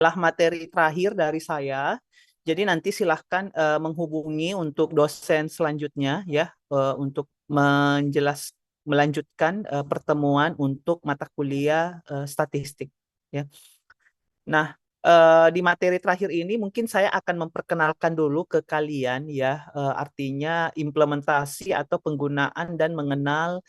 adalah materi terakhir dari saya. Jadi nanti silahkan menghubungi untuk dosen selanjutnya ya untuk melanjutkan pertemuan untuk mata kuliah statistik ya. Nah, di materi terakhir ini mungkin saya akan memperkenalkan dulu ke kalian ya, artinya implementasi atau penggunaan dan mengenal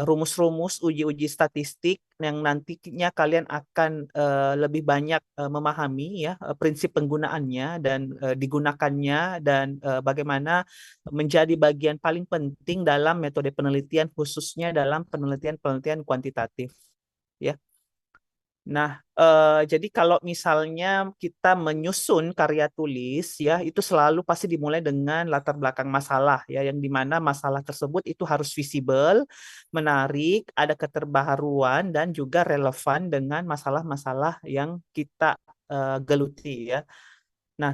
rumus-rumus uji-uji statistik yang nantinya kalian akan lebih banyak memahami ya prinsip penggunaannya dan digunakannya dan bagaimana menjadi bagian paling penting dalam metode penelitian khususnya dalam penelitian-penelitian kuantitatif ya. Nah, jadi kalau misalnya kita menyusun karya tulis ya, itu selalu pasti dimulai dengan latar belakang masalah ya, yang dimana masalah tersebut itu harus visible, menarik, ada keterbaharuan dan juga relevan dengan masalah-masalah yang kita geluti ya. Nah,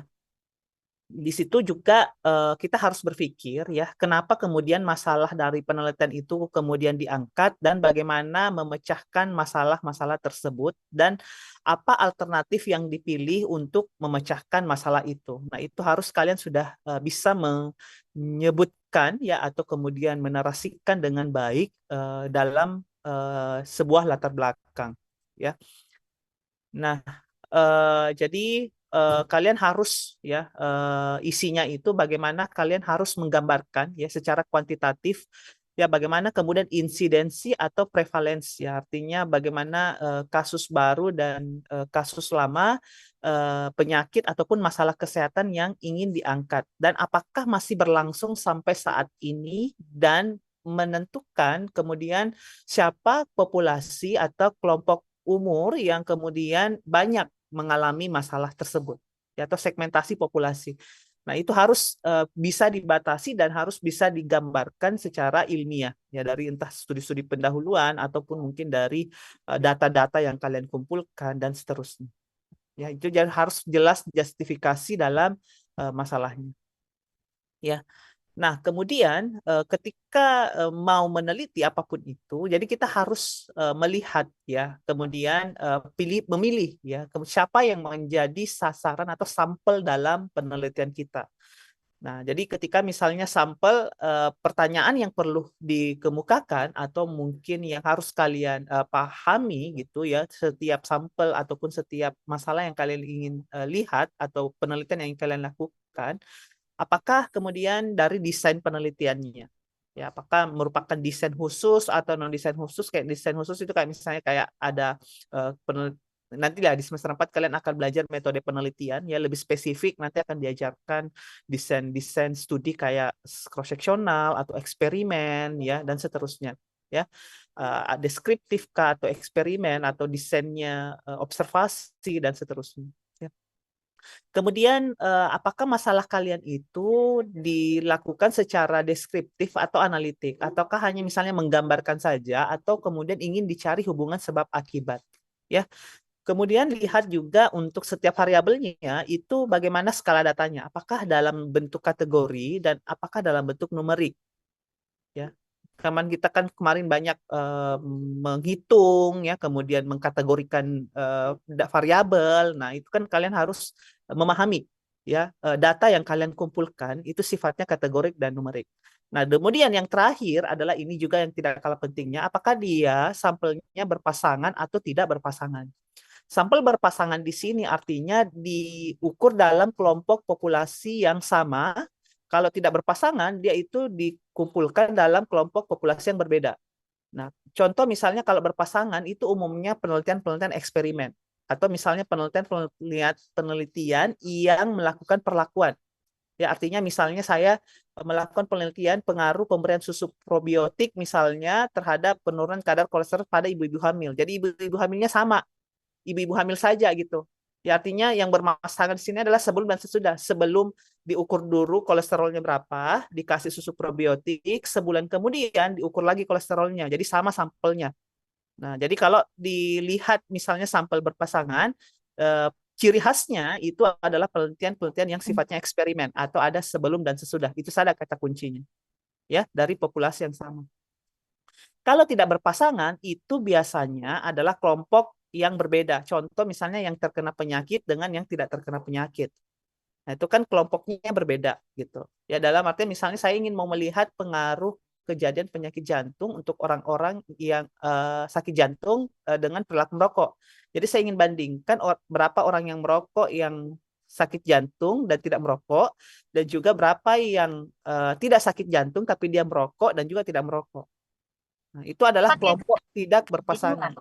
di situ juga kita harus berpikir ya, kenapa kemudian masalah dari penelitian itu kemudian diangkat dan bagaimana memecahkan masalah-masalah tersebut dan apa alternatif yang dipilih untuk memecahkan masalah itu. Nah, itu harus kalian sudah bisa menyebutkan ya atau kemudian menarasikan dengan baik dalam sebuah latar belakang ya. Nah, jadi kalian harus ya isinya itu bagaimana kalian harus menggambarkan ya secara kuantitatif ya bagaimana kemudian insidensi atau prevalensi ya artinya bagaimana kasus baru dan kasus lama penyakit ataupun masalah kesehatan yang ingin diangkat dan apakah masih berlangsung sampai saat ini dan menentukan kemudian siapa populasi atau kelompok umur yang kemudian banyak mengalami masalah tersebut ya, atau segmentasi populasi. Nah, itu harus bisa dibatasi dan harus bisa digambarkan secara ilmiah ya dari entah studi-studi pendahuluan ataupun mungkin dari data-data yang kalian kumpulkan dan seterusnya. Ya, itu harus jelas justifikasi dalam masalahnya. Ya. Nah, kemudian ketika mau meneliti apapun itu, jadi kita harus melihat ya, kemudian memilih ya, siapa yang menjadi sasaran atau sampel dalam penelitian kita. Nah, jadi ketika misalnya sampel pertanyaan yang perlu dikemukakan atau mungkin yang harus kalian pahami gitu ya, setiap sampel ataupun setiap masalah yang kalian ingin lihat atau penelitian yang kalian lakukan, apakah kemudian dari desain penelitiannya? Ya, apakah merupakan desain khusus atau non desain khusus? Kayak desain khusus itu kayak misalnya kayak ada nanti lah di semester 4 kalian akan belajar metode penelitian ya lebih spesifik nanti akan diajarkan desain studi kayak cross sectional atau eksperimen ya dan seterusnya ya. Deskriptif kah atau eksperimen atau desainnya observasi dan seterusnya. Kemudian, apakah masalah kalian itu dilakukan secara deskriptif atau analitik, ataukah hanya misalnya menggambarkan saja, atau kemudian ingin dicari hubungan sebab akibat, ya? Kemudian lihat juga untuk setiap variabelnya itu bagaimana skala datanya, apakah dalam bentuk kategori dan apakah dalam bentuk numerik, ya? Karena kita kan kemarin banyak menghitung, ya, kemudian mengkategorikan variabel. Nah, itu kan kalian harus memahami ya data yang kalian kumpulkan itu sifatnya kategorik dan numerik. Nah, kemudian yang terakhir adalah ini juga yang tidak kalah pentingnya, apakah dia sampelnya berpasangan atau tidak berpasangan. Sampel berpasangan di sini artinya diukur dalam kelompok populasi yang sama. Kalau tidak berpasangan, dia itu dikumpulkan dalam kelompok populasi yang berbeda. Nah, contoh misalnya kalau berpasangan itu umumnya penelitian-penelitian eksperimen atau misalnya penelitian yang melakukan perlakuan. Ya, artinya misalnya saya melakukan penelitian pengaruh pemberian susu probiotik misalnya terhadap penurunan kadar kolesterol pada ibu-ibu hamil. Jadi ibu-ibu hamilnya sama, ibu-ibu hamil saja gitu. Ya, artinya yang bermasalah di sini adalah sebelum dan sesudah. Sebelum diukur dulu kolesterolnya berapa, dikasih susu probiotik, sebulan kemudian diukur lagi kolesterolnya. Jadi sama sampelnya. Nah, jadi kalau dilihat misalnya sampel berpasangan, ciri khasnya itu adalah penelitian-penelitian yang sifatnya eksperimen atau ada sebelum dan sesudah. Itu saja kata kuncinya. Ya, dari populasi yang sama. Kalau tidak berpasangan, itu biasanya adalah kelompok yang berbeda. Contoh misalnya yang terkena penyakit dengan yang tidak terkena penyakit. Nah, itu kan kelompoknya berbeda gitu. Ya dalam arti misalnya saya ingin mau melihat pengaruh kejadian penyakit jantung untuk orang-orang yang sakit jantung dengan perilaku merokok. Jadi saya ingin bandingkan berapa orang yang merokok yang sakit jantung dan tidak merokok, dan juga berapa yang tidak sakit jantung tapi dia merokok dan juga tidak merokok. Nah, itu adalah kelompok tidak berpasangan,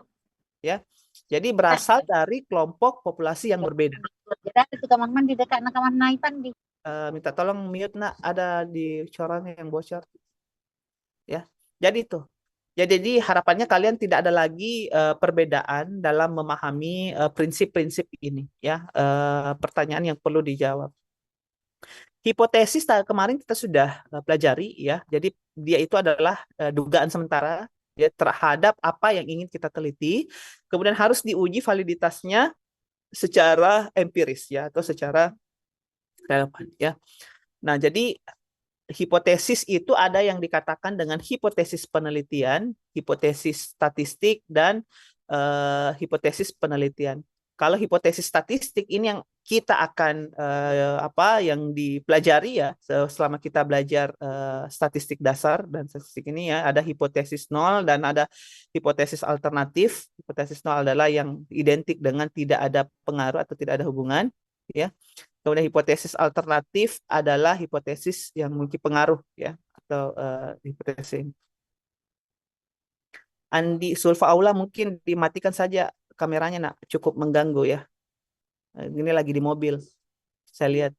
ya. Jadi berasal dari kelompok populasi yang berbeda. Jadi itu kamar mandi dekat kamar naipan di. Minta tolong mute nak, ada di corangnya yang bocor, ya. Jadi itu. Ya, jadi harapannya kalian tidak ada lagi perbedaan dalam memahami prinsip-prinsip ini, ya. Pertanyaan yang perlu dijawab. Hipotesis kemarin kita sudah pelajari, ya. Jadi dia itu adalah dugaan sementara ya terhadap apa yang ingin kita teliti, kemudian harus diuji validitasnya secara empiris ya atau secara relevan ya. Nah, jadi hipotesis itu ada yang dikatakan dengan hipotesis penelitian, hipotesis statistik, dan hipotesis penelitian. Kalau hipotesis statistik ini yang kita akan yang dipelajari ya selama kita belajar statistik dasar dan statistik ini ya, ada hipotesis nol dan ada hipotesis alternatif. Hipotesis nol adalah yang identik dengan tidak ada pengaruh atau tidak ada hubungan ya. Kemudian hipotesis alternatif adalah hipotesis yang memiliki pengaruh ya atau hipotesis ini. Andi Sulfa Aula mungkin dimatikan saja kameranya nak, cukup mengganggu ya. Ini lagi di mobil. Saya lihat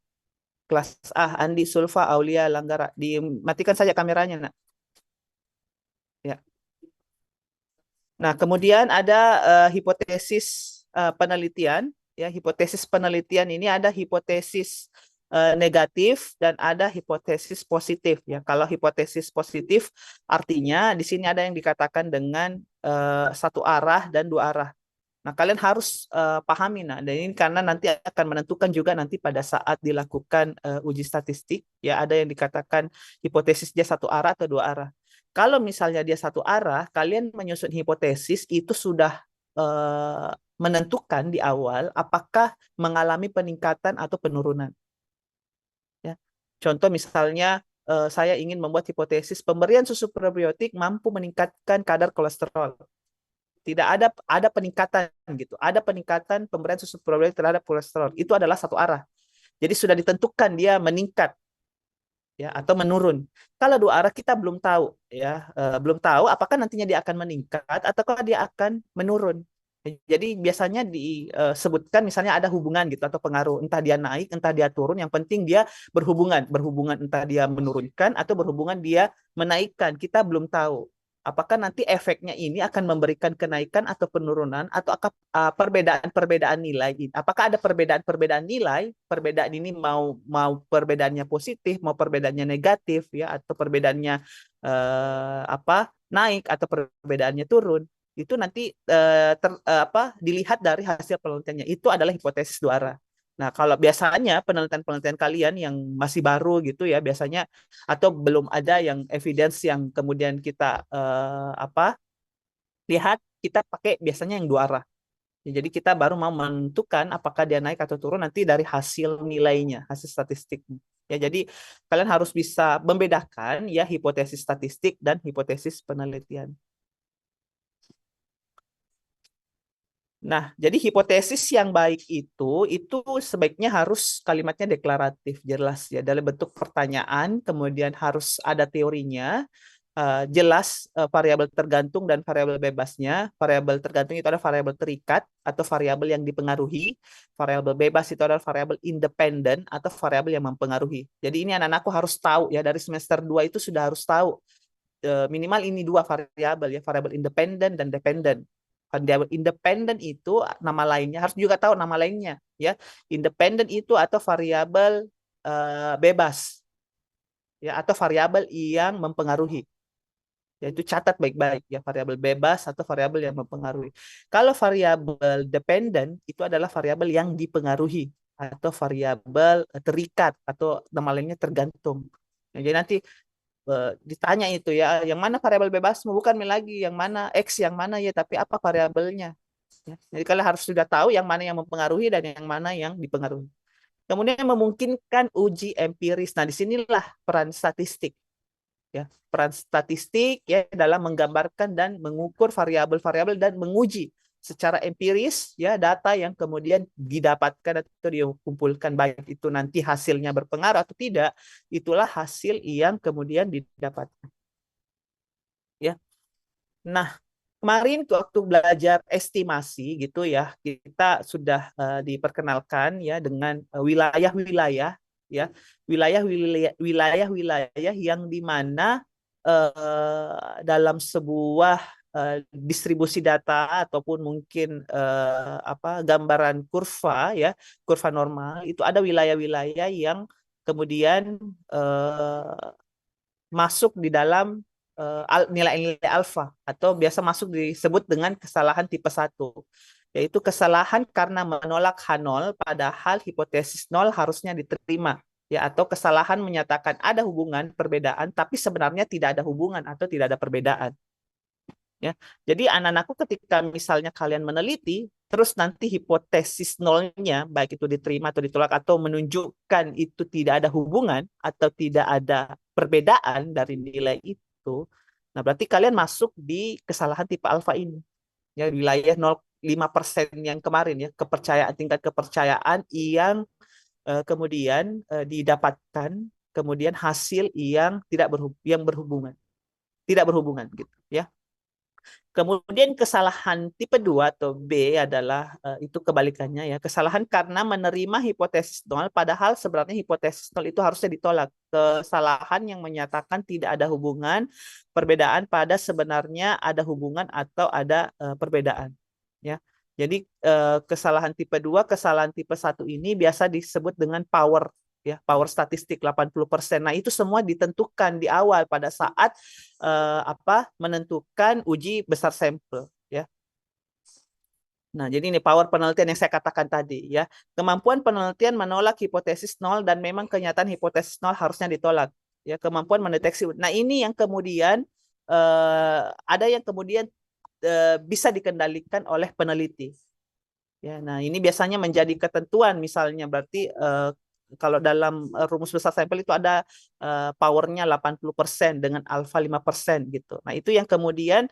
kelas A Andi Sulfa Aulia Langgara, dimatikan saja kameranya nak. Ya. Nah, kemudian ada hipotesis penelitian. Ya, hipotesis penelitian ini ada hipotesis negatif dan ada hipotesis positif. Ya, kalau hipotesis positif artinya di sini ada yang dikatakan dengan satu arah dan dua arah. Nah, kalian harus pahami, nah, dan ini karena nanti akan menentukan juga nanti pada saat dilakukan uji statistik, ya ada yang dikatakan hipotesis dia satu arah atau dua arah. Kalau misalnya dia satu arah, kalian menyusun hipotesis itu sudah menentukan di awal apakah mengalami peningkatan atau penurunan. Ya. Contoh misalnya saya ingin membuat hipotesis pemberian susu probiotik mampu meningkatkan kadar kolesterol. Tidak ada peningkatan gitu. Ada peningkatan pemberian susu probiotik terhadap kolesterol. Itu adalah satu arah. Jadi sudah ditentukan dia meningkat ya atau menurun. Kalau dua arah kita belum tahu ya, belum tahu apakah nantinya dia akan meningkat ataukah dia akan menurun. Jadi biasanya disebutkan misalnya ada hubungan gitu atau pengaruh, entah dia naik, entah dia turun, yang penting dia berhubungan entah dia menurunkan atau berhubungan dia menaikkan. Kita belum tahu. Apakah nanti efeknya ini akan memberikan kenaikan atau penurunan atau perbedaan-perbedaan nilai? Apakah ada perbedaan-perbedaan nilai? Perbedaan ini mau perbedaannya positif, mau perbedaannya negatif ya atau perbedaannya naik atau perbedaannya turun? Itu nanti dilihat dari hasil penelitiannya. Itu adalah hipotesis dua arah. Nah, kalau biasanya penelitian-penelitian kalian yang masih baru gitu ya, biasanya atau belum ada yang evidence yang kemudian kita lihat, kita pakai biasanya yang dua arah. Ya, jadi kita baru mau menentukan apakah dia naik atau turun nanti dari hasil nilainya, hasil statistiknya. Ya, jadi kalian harus bisa membedakan ya hipotesis statistik dan hipotesis penelitian. Nah, jadi hipotesis yang baik itu sebaiknya harus kalimatnya deklaratif, jelas ya, dalam bentuk pertanyaan, kemudian harus ada teorinya, jelas variabel tergantung dan variabel bebasnya. Variabel tergantung itu adalah variabel terikat atau variabel yang dipengaruhi. Variabel bebas itu adalah variabel independen atau variabel yang mempengaruhi. Jadi ini anak-anakku harus tahu ya, dari semester 2 itu sudah harus tahu minimal ini dua variabel ya, variabel independen dan dependen. Variabel independen itu nama lainnya harus juga tahu nama lainnya ya. Independen itu atau variabel bebas ya atau variabel yang mempengaruhi. Yaitu catat baik-baik ya, variabel bebas atau variabel yang mempengaruhi. Kalau variabel dependen itu adalah variabel yang dipengaruhi atau variabel terikat atau nama lainnya tergantung. Nah, jadi nanti ditanya itu ya, yang mana variabel bebasmu, bukan lagi yang mana X yang mana ya, tapi apa variabelnya. Ya. Jadi kalian harus sudah tahu yang mana yang mempengaruhi dan yang mana yang dipengaruhi. Kemudian memungkinkan uji empiris. Nah, disinilah peran statistik. Ya, peran statistik ya dalam menggambarkan dan mengukur variabel-variabel dan menguji secara empiris ya data yang kemudian didapatkan atau dikumpulkan, baik itu nanti hasilnya berpengaruh atau tidak, itulah hasil yang kemudian didapatkan. Ya. Nah, kemarin waktu belajar estimasi gitu ya, kita sudah diperkenalkan ya dengan wilayah-wilayah ya, wilayah-wilayah yang di mana dalam sebuah distribusi data ataupun mungkin apa gambaran kurva ya, kurva normal itu ada wilayah-wilayah yang kemudian masuk di dalam nilai-nilai alfa atau biasa masuk disebut dengan kesalahan tipe 1, yaitu kesalahan karena menolak H0 padahal hipotesis 0 harusnya diterima, ya, atau kesalahan menyatakan ada hubungan perbedaan tapi sebenarnya tidak ada hubungan atau tidak ada perbedaan. Ya. Jadi anak-anakku ketika misalnya kalian meneliti, terus nanti hipotesis nolnya, baik itu diterima atau ditolak, atau menunjukkan itu tidak ada hubungan atau tidak ada perbedaan dari nilai itu, nah berarti kalian masuk di kesalahan tipe alfa ini. Ya, wilayah 0,5% yang kemarin ya, tingkat kepercayaan yang kemudian didapatkan, kemudian hasil yang berhubungan, tidak berhubungan gitu ya. Kemudian kesalahan tipe 2 atau B adalah itu kebalikannya ya. Kesalahan karena menerima hipotesis nol padahal sebenarnya hipotesis nol itu harusnya ditolak. Kesalahan yang menyatakan tidak ada hubungan perbedaan pada sebenarnya ada hubungan atau ada perbedaan ya. Jadi kesalahan tipe 2, kesalahan tipe 1 ini biasa disebut dengan power ya, power statistik 80%. Nah, itu semua ditentukan di awal pada saat menentukan uji besar sampel ya. Nah, jadi ini power penelitian yang saya katakan tadi ya. Kemampuan penelitian menolak hipotesis nol dan memang kenyataan hipotesis nol harusnya ditolak. Ya, kemampuan mendeteksi. Nah, ini yang kemudian ada yang kemudian bisa dikendalikan oleh peneliti. Ya, nah ini biasanya menjadi ketentuan, misalnya berarti kalau dalam rumus besar sampel itu ada powernya 80% dengan alfa 5% gitu. Nah, itu yang kemudian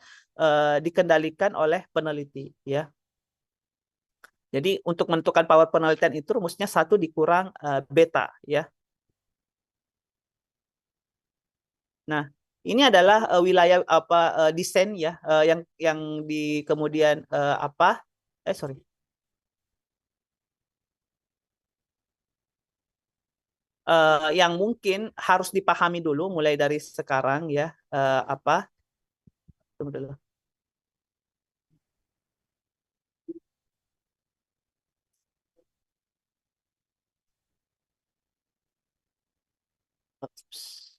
dikendalikan oleh peneliti ya. Jadi untuk menentukan power penelitian itu rumusnya 1 dikurang beta ya. Nah, ini adalah wilayah desain ya yang di kemudian sorry. Yang mungkin harus dipahami dulu mulai dari sekarang ya, tunggu dulu. Oops.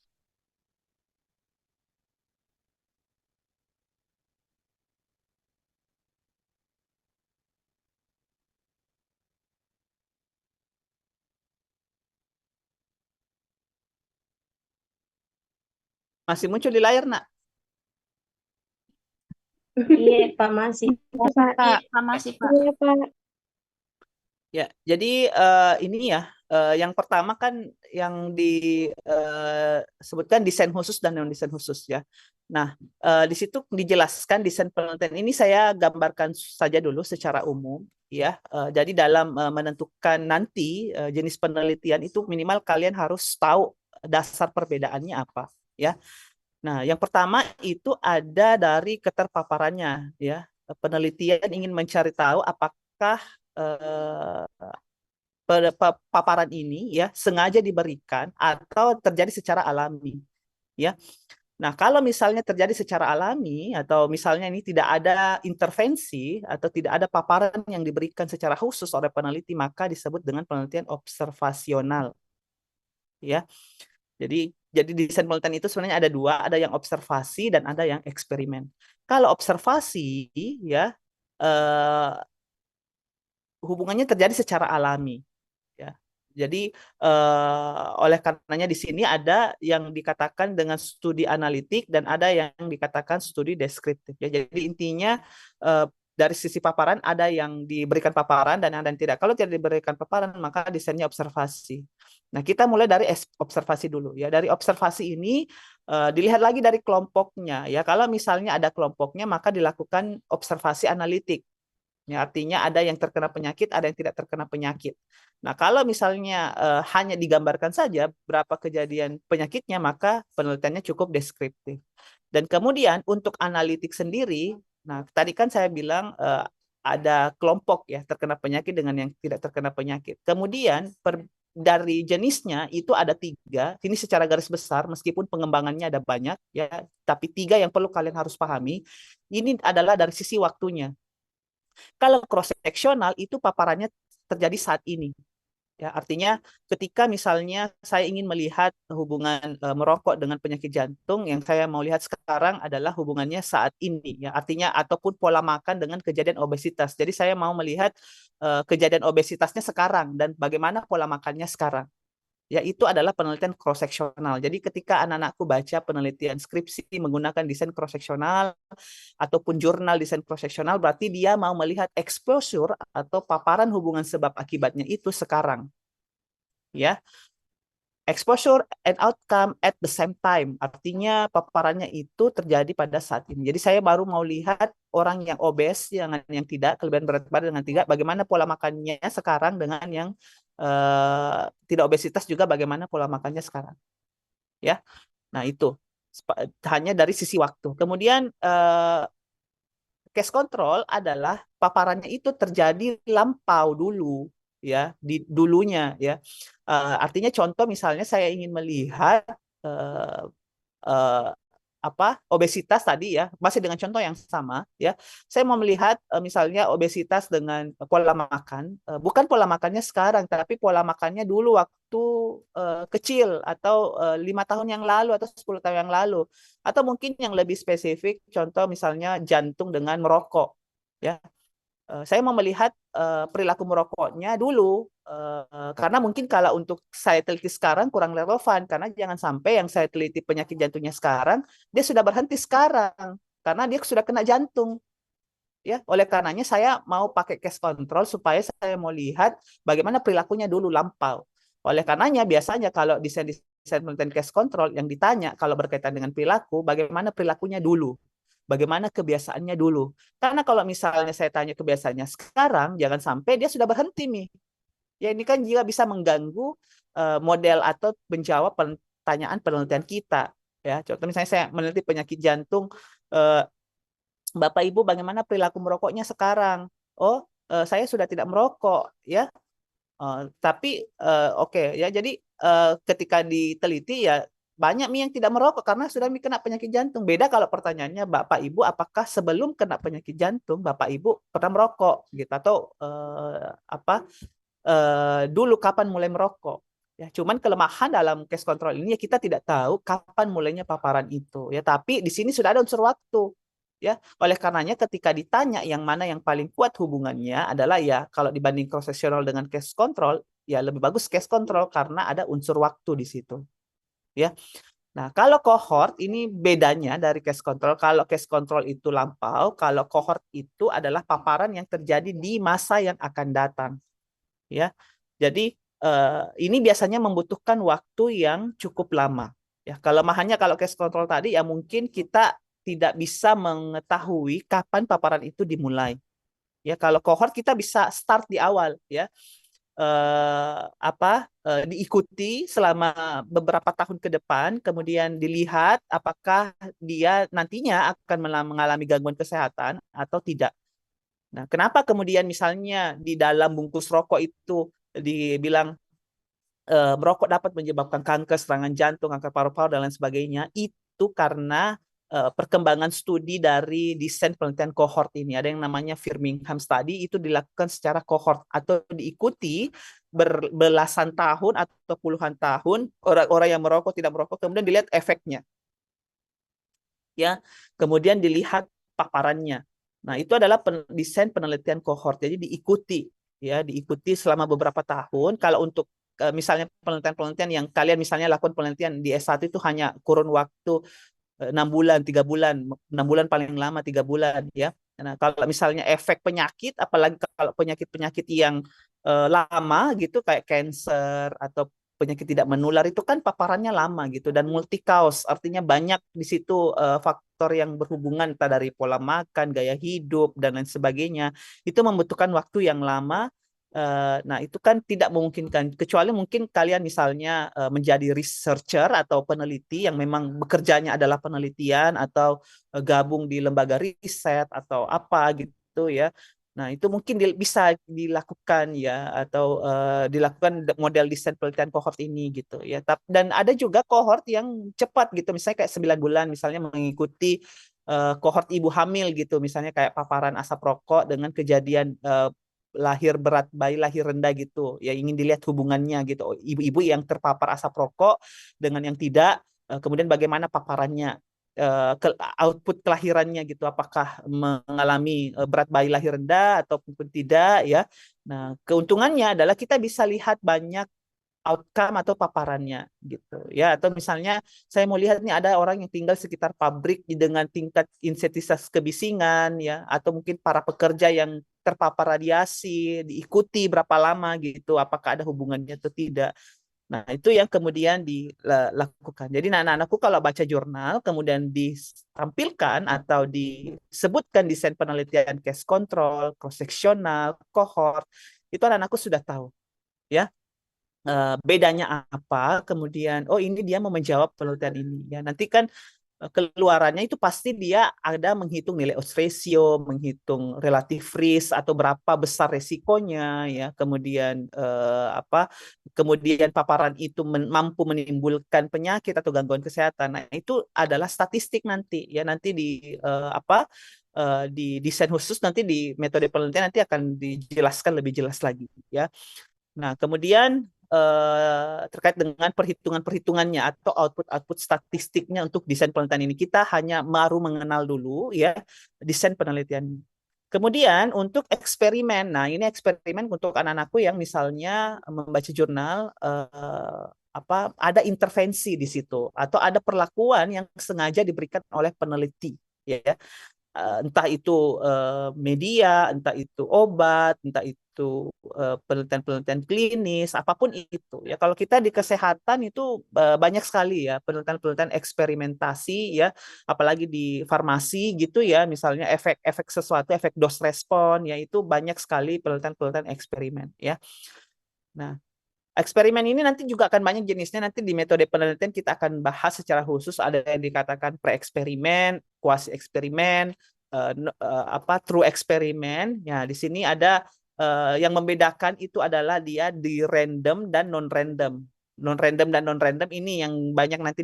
Masih muncul di layar, nak? Iya, Pak, masih. Pak. Masih, Pak. Iya, Pak. Ya, jadi ini ya, yang pertama kan yang disebutkan desain khusus dan non desain khusus ya. Nah, di situ dijelaskan desain penelitian ini saya gambarkan saja dulu secara umum ya. Jadi dalam menentukan nanti jenis penelitian itu minimal kalian harus tahu dasar perbedaannya apa ya. Nah, yang pertama itu ada dari keterpaparannya ya. Penelitian ingin mencari tahu apakah paparan ini ya sengaja diberikan atau terjadi secara alami ya. Nah, kalau misalnya terjadi secara alami atau misalnya ini tidak ada intervensi atau tidak ada paparan yang diberikan secara khusus oleh peneliti, maka disebut dengan penelitian observasional ya. Jadi desain penelitian itu sebenarnya ada dua, ada yang observasi dan ada yang eksperimen. Kalau observasi ya eh, hubungannya terjadi secara alami ya. Jadi oleh karenanya di sini ada yang dikatakan dengan studi analitik dan ada yang dikatakan studi deskriptif ya. Jadi intinya dari sisi paparan ada yang diberikan paparan dan ada yang tidak. Kalau tidak diberikan paparan maka desainnya observasi. Nah, kita mulai dari observasi dulu ya. Dari observasi ini dilihat lagi dari kelompoknya ya. Kalau misalnya ada kelompoknya maka dilakukan observasi analitik. Ya, artinya ada yang terkena penyakit, ada yang tidak terkena penyakit. Nah, kalau misalnya hanya digambarkan saja berapa kejadian penyakitnya, maka penelitiannya cukup deskriptif. Dan kemudian untuk analitik sendiri, nah tadi kan saya bilang ada kelompok ya terkena penyakit dengan yang tidak terkena penyakit. Kemudian dari jenisnya itu ada 3. Ini secara garis besar, meskipun pengembangannya ada banyak ya, tapi 3 yang perlu kalian harus pahami. Ini adalah dari sisi waktunya. Kalau cross seksional itu paparannya terjadi saat ini. Ya, artinya ketika misalnya saya ingin melihat hubungan merokok dengan penyakit jantung, yang saya mau lihat sekarang adalah hubungannya saat ini. Ya, artinya ataupun pola makan dengan kejadian obesitas. Jadi saya mau melihat kejadian obesitasnya sekarang dan bagaimana pola makannya sekarang. Ya, itu adalah penelitian cross-seksional. Jadi ketika anak-anakku baca penelitian skripsi menggunakan desain cross-seksional ataupun jurnal desain cross-seksional, berarti dia mau melihat exposure atau paparan hubungan sebab akibatnya itu sekarang. Ya, exposure and outcome at the same time. Artinya paparannya itu terjadi pada saat ini. Jadi saya baru mau lihat orang yang obes, yang tidak, kelebihan berat badan dengan tidak, bagaimana pola makannya sekarang dengan yang tidak obesitas juga bagaimana pola makannya sekarang. Ya, nah itu hanya dari sisi waktu. Kemudian case control adalah paparannya itu terjadi lampau dulu ya, di dulunya ya. Artinya contoh misalnya saya ingin melihat uh, uh, obesitas tadi ya, masih dengan contoh yang sama ya. Saya mau melihat misalnya obesitas dengan pola makan, bukan pola makannya sekarang, tapi pola makannya dulu waktu kecil atau 5 tahun yang lalu atau 10 tahun yang lalu, atau mungkin yang lebih spesifik, contoh misalnya jantung dengan merokok ya. Saya mau melihat perilaku merokoknya dulu, karena mungkin kalau untuk saya teliti sekarang kurang relevan, karena jangan sampai yang saya teliti penyakit jantungnya sekarang dia sudah berhenti sekarang karena dia sudah kena jantung ya. Oleh karenanya saya mau pakai case control supaya saya mau lihat bagaimana perilakunya dulu lampau. Oleh karenanya biasanya kalau desain penelitian case control yang ditanya kalau berkaitan dengan perilaku, bagaimana perilakunya dulu, bagaimana kebiasaannya dulu. Karena kalau misalnya saya tanya kebiasaannya sekarang, jangan sampai dia sudah berhenti nih. Ya, ini kan juga bisa mengganggu model atau menjawab pertanyaan penelitian kita. Ya, contoh misalnya saya meneliti penyakit jantung, Bapak Ibu bagaimana perilaku merokoknya sekarang? Oh, saya sudah tidak merokok, ya. Tapi oke ya, jadi ketika diteliti ya banyak yang tidak merokok karena sudah kena penyakit jantung. Beda kalau pertanyaannya Bapak Ibu apakah sebelum kena penyakit jantung Bapak Ibu pernah merokok gitu, atau dulu kapan mulai merokok. Ya, cuman kelemahan dalam case control ini ya kita tidak tahu kapan mulainya paparan itu ya, tapi di sini sudah ada unsur waktu. Ya, oleh karenanya ketika ditanya yang mana yang paling kuat hubungannya adalah ya kalau dibanding cross sectional dengan case control ya lebih bagus case control karena ada unsur waktu di situ. Ya. Nah, kalau cohort ini bedanya dari case control. Kalau case control itu lampau, kalau cohort itu adalah paparan yang terjadi di masa yang akan datang. Ya. Jadi ini biasanya membutuhkan waktu yang cukup lama. Ya, kelemahannya kalau case control tadi ya mungkin kita tidak bisa mengetahui kapan paparan itu dimulai. Ya, kalau cohort kita bisa start di awal ya. Diikuti selama beberapa tahun ke depan, kemudian dilihat apakah dia nantinya akan mengalami gangguan kesehatan atau tidak. Nah, kenapa kemudian misalnya di dalam bungkus rokok itu dibilang merokok dapat menyebabkan kanker, serangan jantung, kanker paru-paru, dan lain sebagainya, itu karena perkembangan studi dari desain penelitian cohort ini. Ada yang namanya Birmingham Study, itu dilakukan secara cohort atau diikuti belasan tahun atau puluhan tahun orang-orang yang merokok, tidak merokok, kemudian dilihat efeknya. Ya, kemudian dilihat paparannya. Nah, itu adalah desain penelitian cohort. Jadi diikuti ya, diikuti selama beberapa tahun. Kalau untuk misalnya penelitian-penelitian yang kalian misalnya lakukan penelitian di S1 itu hanya kurun waktu 6 bulan, 3 bulan, 6 bulan paling lama 3 bulan ya. Nah, kalau misalnya efek penyakit, apalagi kalau penyakit-penyakit yang lama gitu kayak cancer atau penyakit tidak menular itu kan paparannya lama gitu dan multi cause, artinya banyak di situ faktor yang berhubungan entah dari pola makan, gaya hidup dan lain sebagainya. Itu membutuhkan waktu yang lama. Nah, itu kan tidak memungkinkan kecuali mungkin kalian misalnya menjadi researcher atau peneliti yang memang bekerjanya adalah penelitian atau gabung di lembaga riset atau apa gitu ya. Nah, itu mungkin bisa dilakukan ya atau dilakukan model desain penelitian kohort ini gitu ya. Dan ada juga kohort yang cepat gitu, misalnya kayak 9 bulan misalnya mengikuti kohort ibu hamil gitu, misalnya kayak paparan asap rokok dengan kejadian lahir berat bayi lahir rendah gitu. Ya ingin dilihat hubungannya gitu. Ibu-ibu yang terpapar asap rokok dengan yang tidak, kemudian bagaimana paparannya, output kelahirannya gitu, apakah mengalami berat bayi lahir rendah ataupun tidak ya. Nah, keuntungannya adalah kita bisa lihat banyak outcome atau paparannya gitu ya. Atau misalnya saya mau lihat nih ada orang yang tinggal sekitar pabrik dengan tingkat intensitas kebisingan ya, atau mungkin para pekerja yang terpapar radiasi diikuti berapa lama gitu, apakah ada hubungannya atau tidak. Nah, itu yang kemudian dilakukan. Jadi anak-anakku kalau baca jurnal, kemudian ditampilkan atau disebutkan desain penelitian case control, cross-sectional, cohort, itu anak-anakku sudah tahu. Ya, bedanya apa, kemudian, oh ini dia mau menjawab penelitian ini. Ya, nanti kan keluarannya itu pasti dia ada menghitung nilai odds ratio, menghitung relative risk atau berapa besar resikonya ya, kemudian kemudian paparan itu mampu menimbulkan penyakit atau gangguan kesehatan. Nah, itu adalah statistik nanti ya, nanti di di desain khusus nanti di metode penelitian nanti akan dijelaskan lebih jelas lagi ya. Nah, kemudian terkait dengan perhitungan-perhitungannya atau output-output statistiknya untuk desain penelitian ini, kita hanya baru mengenal dulu ya desain penelitian. Kemudian untuk eksperimen, nah ini eksperimen untuk anak-anakku yang misalnya membaca jurnal, ada intervensi di situ atau ada perlakuan yang sengaja diberikan oleh peneliti ya. Entah itu media, entah itu obat, entah itu penelitian-penelitian klinis, apapun itu ya. Kalau kita di kesehatan itu banyak sekali ya penelitian-penelitian eksperimentasi ya, apalagi di farmasi gitu ya, misalnya efek-efek sesuatu, efek dose respon ya, itu banyak sekali penelitian-penelitian eksperimen ya. Nah, eksperimen ini nanti juga akan banyak jenisnya. Nanti di metode penelitian kita akan bahas secara khusus. Ada yang dikatakan pre-eksperimen, quasi eksperimen, true eksperimen. Ya, di sini ada yang membedakan itu adalah dia di random dan non-random. Non-random dan non-random ini yang banyak nanti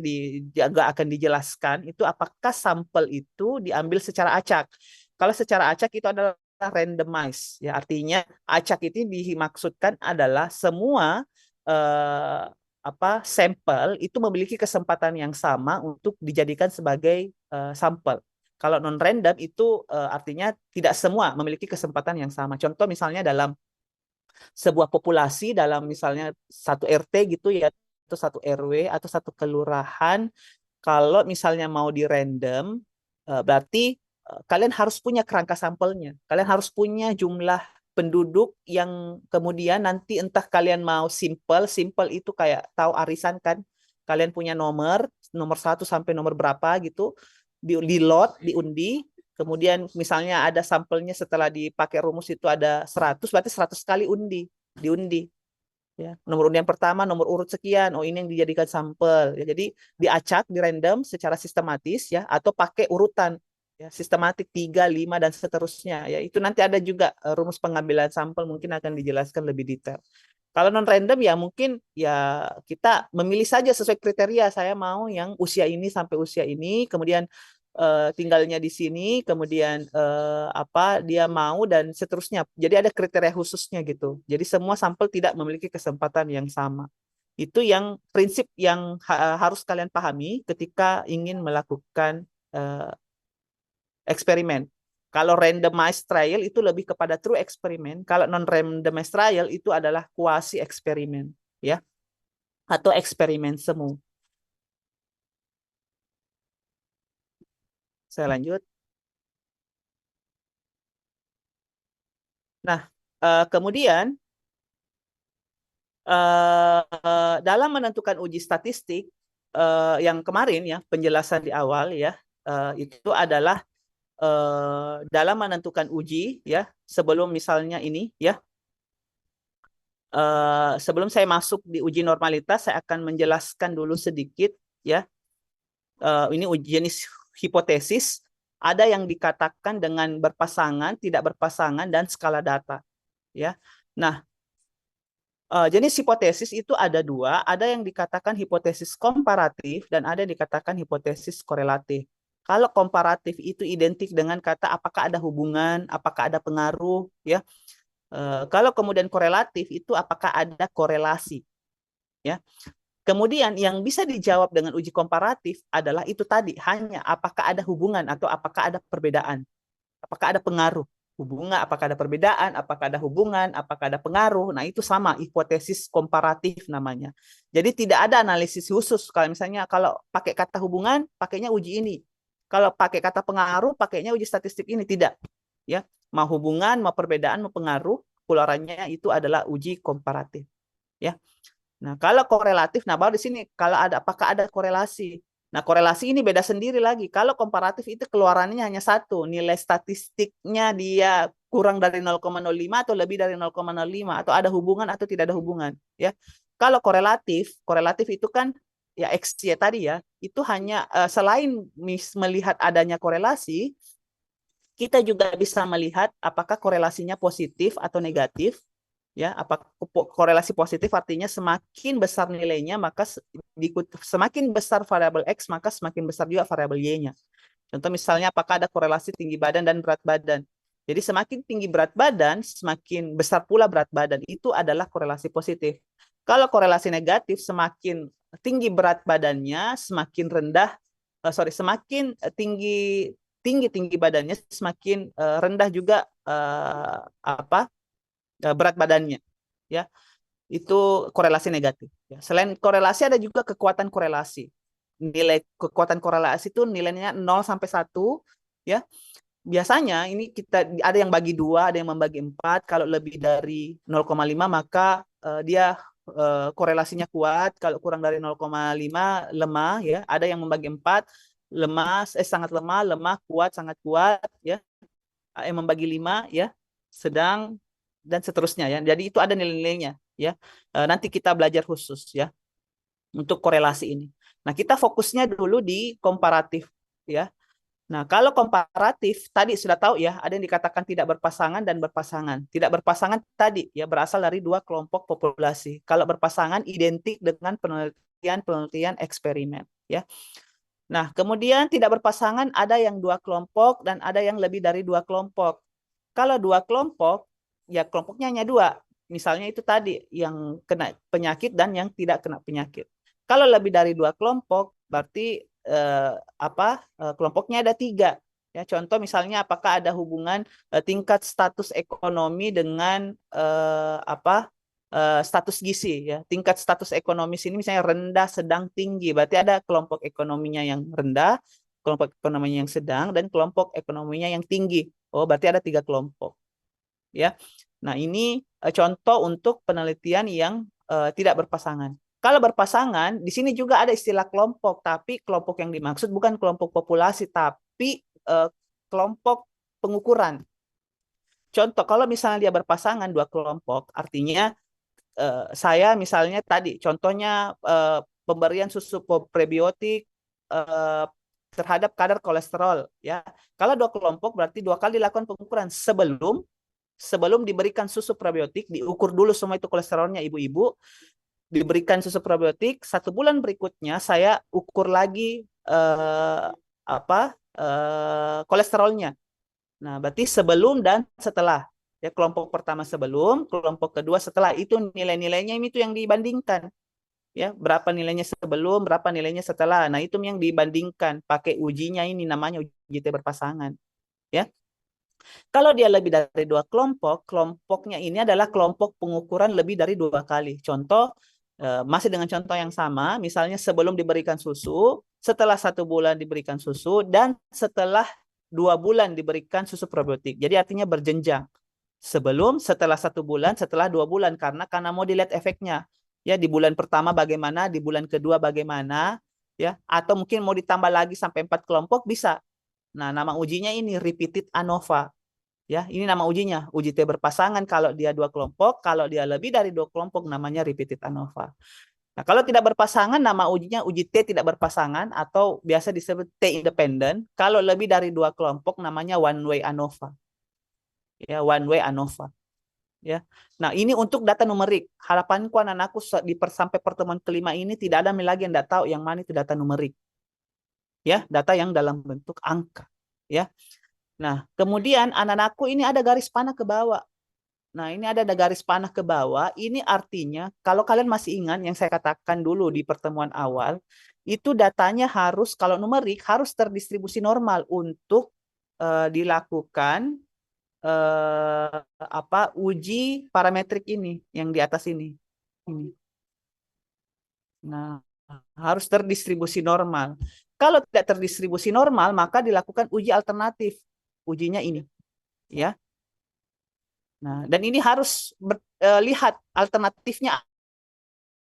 juga akan dijelaskan. Itu apakah sampel itu diambil secara acak. Kalau secara acak itu adalah randomize. Ya, artinya acak itu dimaksudkan adalah semua eh, sampel itu memiliki kesempatan yang sama untuk dijadikan sebagai sampel. Kalau non random itu artinya tidak semua memiliki kesempatan yang sama. Contoh misalnya dalam sebuah populasi, dalam misalnya satu RT gitu ya, atau satu RW atau satu kelurahan, kalau misalnya mau di random, berarti kalian harus punya kerangka sampelnya. Kalian harus punya jumlah penduduk yang kemudian nanti entah kalian mau simple, simple itu kayak tahu arisan kan. Kalian punya nomor 1 sampai nomor berapa gitu, di lot, diundi. Kemudian misalnya ada sampelnya setelah dipakai rumus itu ada 100, berarti 100 kali diundi. Ya, nomor undian pertama, nomor urut sekian, oh ini yang dijadikan sampel ya. Jadi diacak, di random secara sistematis ya, atau pakai urutan ya, sistematik 3, 5 dan seterusnya ya. Itu nanti ada juga rumus pengambilan sampel, mungkin akan dijelaskan lebih detail. Kalau non random ya mungkin ya kita memilih saja sesuai kriteria, saya mau yang usia ini sampai usia ini, kemudian tinggalnya di sini, kemudian dia mau dan seterusnya. Jadi ada kriteria khususnya gitu. Jadi semua sampel tidak memiliki kesempatan yang sama. Itu yang prinsip yang harus kalian pahami ketika ingin melakukan eksperimen. Kalau randomized trial itu lebih kepada true eksperimen. Kalau non-randomized trial itu adalah quasi eksperimen, ya, atau eksperimen semu. Saya lanjut. Nah, kemudian dalam menentukan uji statistik yang kemarin ya penjelasan di awal ya itu adalah dalam menentukan uji ya sebelum misalnya ini ya sebelum saya masuk di uji normalitas saya akan menjelaskan dulu sedikit ya ini uji jenis hipotesis ada yang dikatakan dengan berpasangan, tidak berpasangan dan skala data ya. Nah, jenis hipotesis itu ada dua, ada yang dikatakan hipotesis komparatif dan ada yang dikatakan hipotesis korelatif. Kalau komparatif itu identik dengan kata apakah ada hubungan, apakah ada pengaruh, ya. Kalau kemudian korelatif itu apakah ada korelasi, ya. Kemudian yang bisa dijawab dengan uji komparatif adalah itu tadi, hanya apakah ada hubungan atau apakah ada perbedaan, apakah ada pengaruh. Hubungan, apakah ada perbedaan, apakah ada hubungan, apakah ada pengaruh. Nah, itu sama, hipotesis komparatif namanya. Jadi tidak ada analisis khusus. Kalau misalnya kalau pakai kata hubungan, pakainya uji ini. Kalau pakai kata pengaruh, pakainya uji statistik ini. Tidak. Ya, mau hubungan, mau perbedaan, mau pengaruh, keluarannya itu adalah uji komparatif. Ya. Nah, kalau korelatif, nah baru di sini kalau ada apakah ada korelasi. Nah, korelasi ini beda sendiri lagi. Kalau komparatif itu keluarannya hanya satu, nilai statistiknya dia kurang dari 0,05 atau lebih dari 0,05 atau ada hubungan atau tidak ada hubungan, ya. Kalau korelatif, korelatif itu kan ya X ya tadi ya, itu hanya selain melihat adanya korelasi, kita juga bisa melihat apakah korelasinya positif atau negatif. Ya, apa korelasi positif artinya semakin besar nilainya maka semakin besar variabel X maka semakin besar juga variabel Y-nya. Contoh misalnya apakah ada korelasi tinggi badan dan berat badan. Jadi semakin tinggi berat badan, semakin besar pula berat badan. Itu adalah korelasi positif. Kalau korelasi negatif, semakin tinggi berat badannya, semakin rendah, semakin tinggi badannya, semakin rendah juga berat badannya, ya. Itu korelasi negatif, ya. Selain korelasi ada juga kekuatan korelasi. Nilai kekuatan korelasi itu nilainya 0 sampai 1, ya. Biasanya ini kita ada yang bagi 2, ada yang membagi 4. Kalau lebih dari 0,5 maka dia korelasinya kuat, kalau kurang dari 0,5 lemah, ya. Ada yang membagi 4, lemah, sangat lemah, lemah, kuat, sangat kuat, ya. Yang membagi 5, ya, sedang dan seterusnya, ya. Jadi itu ada nilai-nilainya, ya. Nanti kita belajar khusus, ya, untuk korelasi ini. Nah, kita fokusnya dulu di komparatif, ya. Nah, kalau komparatif tadi sudah tahu ya, ada yang dikatakan tidak berpasangan dan berpasangan. Tidak berpasangan tadi ya berasal dari dua kelompok populasi. Kalau berpasangan identik dengan penelitian eksperimen, ya. Nah, kemudian tidak berpasangan ada yang dua kelompok dan ada yang lebih dari dua kelompok. Kalau dua kelompok, ya kelompoknya hanya dua. Misalnya itu tadi yang kena penyakit dan yang tidak kena penyakit. Kalau lebih dari dua kelompok, berarti kelompoknya ada tiga. Ya, contoh misalnya apakah ada hubungan tingkat status ekonomi dengan status gizi, ya. Tingkat status ekonomi ini misalnya rendah, sedang, tinggi. Berarti ada kelompok ekonominya yang rendah, kelompok ekonominya yang sedang, dan kelompok ekonominya yang tinggi. Oh, berarti ada tiga kelompok. Ya. Nah, ini contoh untuk penelitian yang tidak berpasangan. Kalau berpasangan, di sini juga ada istilah kelompok, tapi kelompok yang dimaksud bukan kelompok populasi, tapi kelompok pengukuran. Contoh, kalau misalnya dia berpasangan dua kelompok, artinya saya misalnya tadi, contohnya pemberian susu prebiotik terhadap kadar kolesterol, ya. Kalau dua kelompok berarti dua kali dilakukan pengukuran sebelum diberikan susu probiotik, diukur dulu semua itu kolesterolnya ibu-ibu, diberikan susu probiotik, 1 bulan berikutnya saya ukur lagi kolesterolnya. Nah, berarti sebelum dan setelah. Ya, kelompok pertama sebelum, kelompok kedua setelah, itu nilai-nilainya itu yang dibandingkan. Ya, berapa nilainya sebelum, berapa nilainya setelah. Nah, itu yang dibandingkan pakai ujinya ini namanya uji berpasangan. Ya. Kalau dia lebih dari dua kelompok, kelompoknya ini adalah kelompok pengukuran lebih dari 2 kali. Contoh, masih dengan contoh yang sama, misalnya sebelum diberikan susu, setelah 1 bulan diberikan susu, dan setelah 2 bulan diberikan susu probiotik. Jadi artinya berjenjang. setelah 1 bulan, setelah 2 bulan, karena mau dilihat efeknya. Ya, di bulan pertama bagaimana, di bulan kedua bagaimana, ya, atau mungkin mau ditambah lagi sampai 4 kelompok bisa. Nah, nama ujinya ini repeated ANOVA. Ya, ini nama ujinya. Uji T berpasangan kalau dia 2 kelompok, kalau dia lebih dari 2 kelompok namanya repeated ANOVA. Nah, kalau tidak berpasangan nama ujinya uji T tidak berpasangan atau biasa disebut T independent. Kalau lebih dari 2 kelompok namanya one way ANOVA. Ya, one way ANOVA. Ya. Nah, ini untuk data numerik. Harapanku anak-anakku sampai pertemuan kelima ini tidak ada lagi yang tidak tahu yang mana itu data numerik. Ya, data yang dalam bentuk angka. Ya. Nah, kemudian anak-anakku ini ada garis panah ke bawah. Nah, ini ada garis panah ke bawah. Ini artinya, kalau kalian masih ingat yang saya katakan dulu di pertemuan awal, itu datanya harus, kalau numerik, harus terdistribusi normal untuk dilakukan uji parametrik ini, yang di atas ini. Nah, harus terdistribusi normal. Kalau tidak terdistribusi normal, maka dilakukan uji alternatif. Ujinya ini, ya. Nah, dan ini harus lihat alternatifnya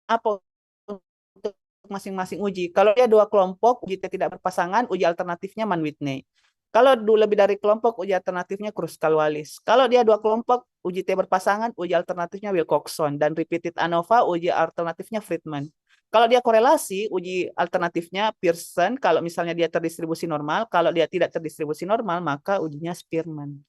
apa untuk masing-masing uji. Kalau dia 2 kelompok, uji tidak berpasangan, uji alternatifnya Mann-Whitney. Kalau lebih dari kelompok, uji alternatifnya Kruskal-Wallis. Kalau dia 2 kelompok, uji T berpasangan, uji alternatifnya Wilcoxon. Dan repeated ANOVA, uji alternatifnya Friedman. Kalau dia korelasi, uji alternatifnya Pearson. Kalau misalnya dia terdistribusi normal, kalau dia tidak terdistribusi normal, maka ujinya Spearman.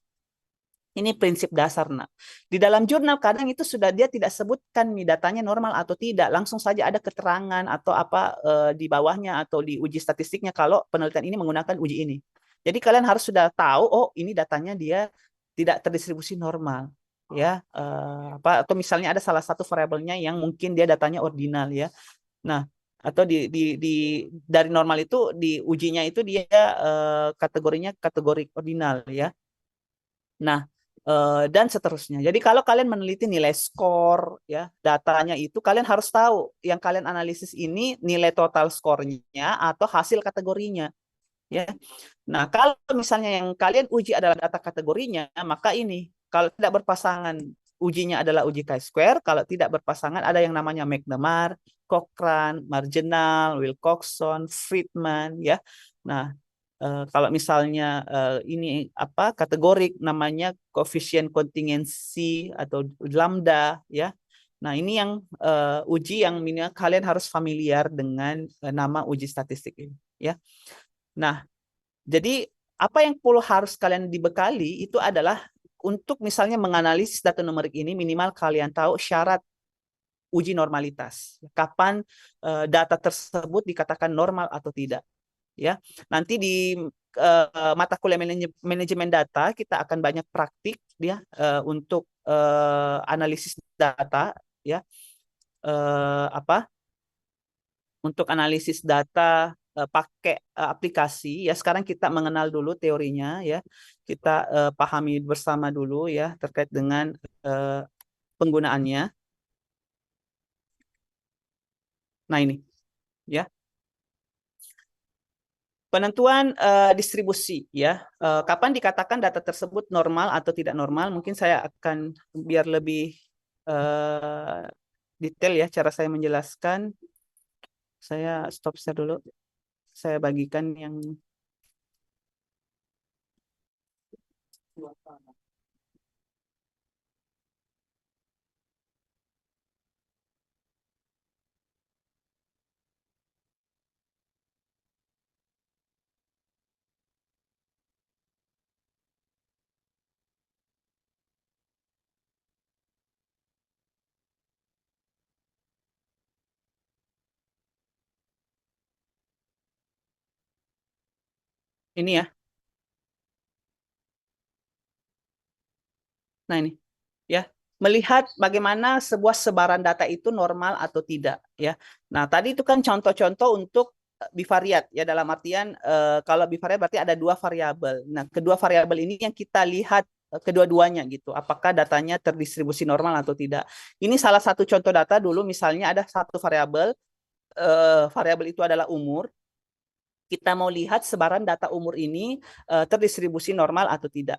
Ini prinsip dasar, nak. Di dalam jurnal kadang itu sudah dia tidak sebutkan nih datanya normal atau tidak, langsung saja ada keterangan atau apa di bawahnya atau di uji statistiknya kalau penelitian ini menggunakan uji ini. Jadi kalian harus sudah tahu, oh ini datanya dia tidak terdistribusi normal, ya. Atau misalnya ada salah satu variabelnya yang mungkin dia datanya ordinal, ya. Nah, atau dari normal itu di ujinya itu dia kategorinya kategori ordinal, ya. Nah, dan seterusnya. Jadi kalau kalian meneliti nilai skor, ya, datanya itu kalian harus tahu yang kalian analisis ini nilai total skornya atau hasil kategorinya, ya. Nah, kalau misalnya yang kalian uji adalah data kategorinya, maka ini kalau tidak berpasangan ujinya adalah uji chi-square, kalau tidak berpasangan ada yang namanya McNemar, Cochrane, Marginal, Wilcoxon, Friedman, ya. Nah, kalau misalnya ini apa kategorik namanya koefisien kontingensi atau lambda, ya. Nah, ini yang uji yang minimal kalian harus familiar dengan nama uji statistik ini, ya. Nah, jadi apa yang perlu harus kalian dibekali itu adalah untuk misalnya menganalisis data numerik ini minimal kalian tahu syarat uji normalitas. Kapan data tersebut dikatakan normal atau tidak, ya. Nanti di mata kuliah manajemen data kita akan banyak praktik, ya, untuk analisis data, ya. Untuk analisis data pakai aplikasi, ya. Sekarang kita mengenal dulu teorinya, ya. Kita pahami bersama dulu, ya, terkait dengan penggunaannya. Nah, ini, ya. Penentuan distribusi, ya. Kapan dikatakan data tersebut normal atau tidak normal? Mungkin saya akan biar lebih detail, ya, cara saya menjelaskan. Saya stop share dulu. Saya bagikan yang ini, ya. Nah, ini, ya, melihat bagaimana sebuah sebaran data itu normal atau tidak, ya. Nah, tadi itu kan contoh-contoh untuk bivariat, ya, dalam artian kalau bivariat berarti ada 2 variabel. Nah, kedua variabel ini yang kita lihat kedua-duanya gitu, apakah datanya terdistribusi normal atau tidak. Ini salah satu contoh data dulu, misalnya ada satu variabel, variabel itu adalah umur. Kita mau lihat sebaran data umur ini terdistribusi normal atau tidak.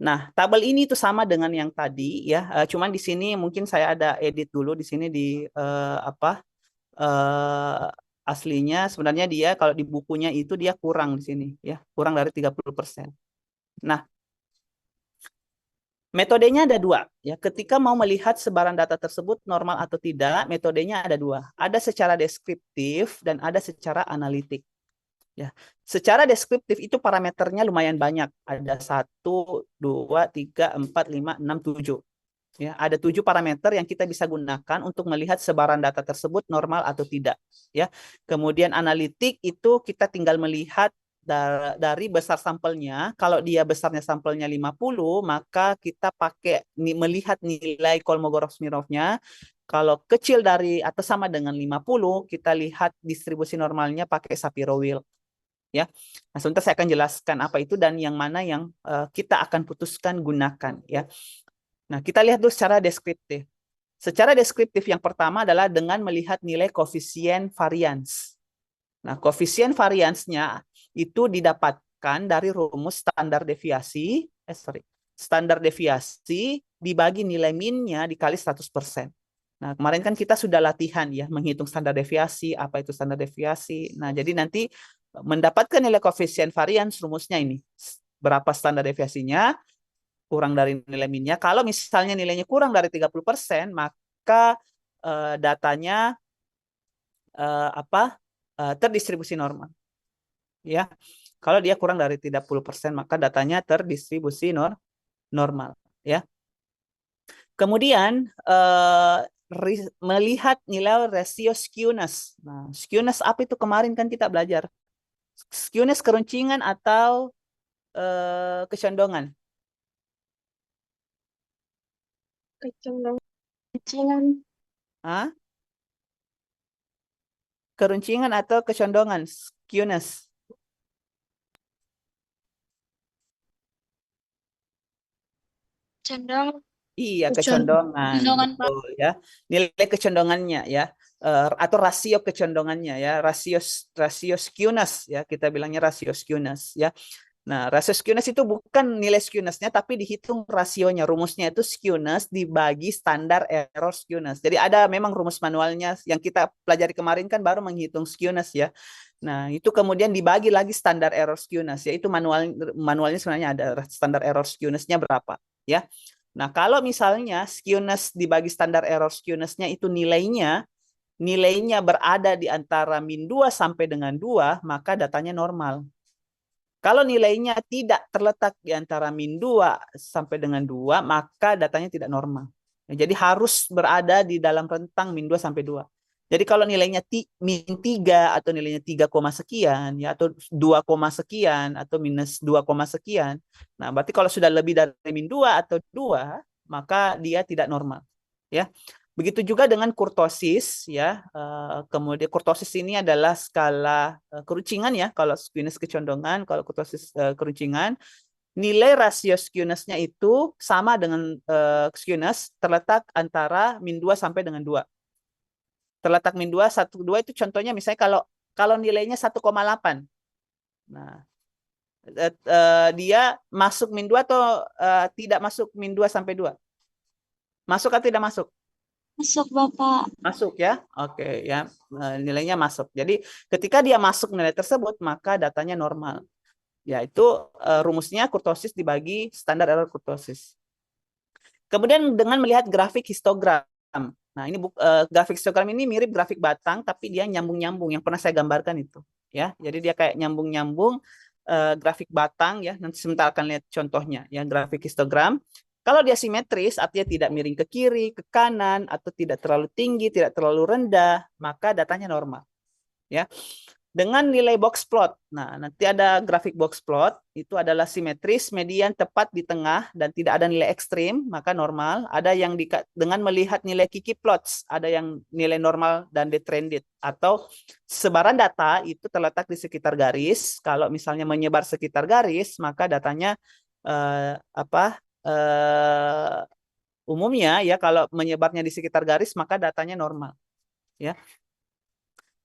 Nah, tabel ini itu sama dengan yang tadi ya. Cuman di sini mungkin saya ada edit dulu di sini di eh, aslinya sebenarnya dia kalau di bukunya itu dia kurang di sini ya, kurang dari 30%. Nah, metodenya ada dua ya. Ketika mau melihat sebaran data tersebut normal atau tidak, metodenya ada dua. Ada secara deskriptif dan ada secara analitik. Ya, secara deskriptif itu parameternya lumayan banyak. Ada 1, 2, 3, 4, 5, 6, 7. Ya, ada 7 parameter yang kita bisa gunakan untuk melihat sebaran data tersebut normal atau tidak. Ya, kemudian analitik itu kita tinggal melihat dari besar sampelnya. Kalau dia besarnya sampelnya 50, maka kita pakai melihat nilai Kolmogorov-Smirovnya. Kalau kecil dari atau sama dengan 50, kita lihat distribusi normalnya pakai Shapiro-Wilk. Ya, nah sebentar saya akan jelaskan apa itu dan yang mana yang kita akan putuskan gunakan. Ya, nah kita lihat dulu secara deskriptif. Secara deskriptif yang pertama adalah dengan melihat nilai koefisien varians. Nah, koefisien variansnya itu didapatkan dari rumus standar deviasi, standar deviasi dibagi nilai minnya dikali 100%. Nah, kemarin kan kita sudah latihan ya, menghitung standar deviasi, apa itu standar deviasi. Nah, jadi nanti mendapatkan nilai koefisien varians, rumusnya ini. Berapa standar deviasinya, kurang dari nilai minnya. Kalau misalnya nilainya kurang dari 30%, maka datanya terdistribusi normal. Ya, kalau dia kurang dari 30%, maka datanya terdistribusi normal. Ya. Kemudian melihat nilai rasio skewness. Nah, skewness apa itu kemarin kan kita belajar? Skewness keruncingan atau kecondongan? Kecondongan. Hah? Keruncingan atau kecondongan? Skewness. Condong. Iya, kecondongan, Kecondongan, Pak. betul ya. Nilai kecondongannya ya, atau rasio kecondongannya ya, rasio skewness ya, kita bilangnya rasio skewness ya. Nah, rasio skewness itu bukan nilai skewness-nya, tapi dihitung rasionya. Rumusnya itu skewness dibagi standar error skewness. Jadi ada memang rumus manualnya yang kita pelajari kemarin kan baru menghitung skewness ya. Nah, itu kemudian dibagi lagi standar error skewness, yaitu manualnya sebenarnya ada standar error skewness-nya berapa ya. Nah, kalau misalnya skewness dibagi standar error skewness-nya itu nilainya berada di antara min 2 sampai dengan 2, maka datanya normal. Kalau nilainya tidak terletak di antara min 2 sampai dengan 2, maka datanya tidak normal. Jadi harus berada di dalam rentang min 2 sampai 2. Jadi kalau nilainya min 3 atau nilainya 3, sekian ya, atau 2, sekian atau minus 2, sekian. Nah, berarti kalau sudah lebih dari min 2 atau 2, maka dia tidak normal. Ya. Begitu juga dengan kurtosis ya. Kemudian kurtosis ini adalah skala keruncingan ya. Kalau skewness kecondongan, kalau kurtosis keruncingan, nilai rasio skewness-nya itu sama dengan skewness terletak antara min 2 sampai dengan 2. Terletak min 2, 1, 2 itu contohnya misalnya kalau nilainya 1,8. Nah, dia masuk min 2 atau tidak masuk min 2 sampai 2? Masuk atau tidak masuk? Masuk, Bapak. Masuk ya. Oke ya. Nilainya masuk. Jadi ketika dia masuk nilai tersebut, maka datanya normal. Yaitu rumusnya kurtosis dibagi standar error kurtosis. Kemudian dengan melihat grafik histogram. Nah, ini grafik histogram ini mirip grafik batang, tapi dia nyambung-nyambung yang pernah saya gambarkan itu. Ya, jadi dia kayak nyambung-nyambung grafik batang ya. Nanti sebentar akan lihat contohnya ya, grafik histogram. Kalau dia simetris, artinya tidak miring ke kiri, ke kanan, atau tidak terlalu tinggi, tidak terlalu rendah, maka datanya normal. Ya, dengan nilai box plot. Nah, nanti ada grafik box plot, itu adalah simetris, median tepat di tengah, dan tidak ada nilai ekstrim, maka normal. Ada yang dengan melihat nilai Kiki plots, ada yang nilai normal dan detrended. Atau sebaran data itu terletak di sekitar garis. Kalau misalnya menyebar sekitar garis, maka datanya umumnya ya kalau menyebarnya di sekitar garis, maka datanya normal. Ya.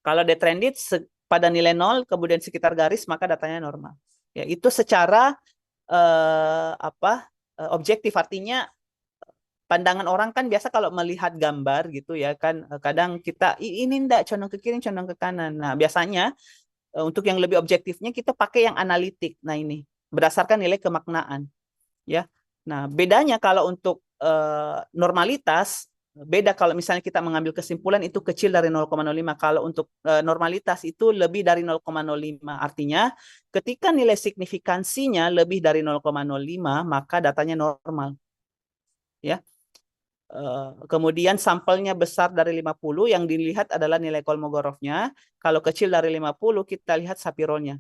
Kalau detrended pada nilai 0 kemudian sekitar garis maka datanya normal. Ya, itu secara objektif, artinya pandangan orang kan biasa kalau melihat gambar gitu ya kan, kadang kita ini enggak condong ke kiri, condong ke kanan. Nah, biasanya untuk yang lebih objektifnya kita pakai yang analitik. Nah, ini berdasarkan nilai kemaknaan ya. Nah, bedanya kalau untuk normalitas, beda kalau misalnya kita mengambil kesimpulan itu kecil dari 0,05. Kalau untuk normalitas itu lebih dari 0,05. Artinya ketika nilai signifikansinya lebih dari 0,05 maka datanya normal. Ya. Kemudian sampelnya besar dari 50, yang dilihat adalah nilai Kolmogorovnya. Kalau kecil dari 50 kita lihat Sapirolnya.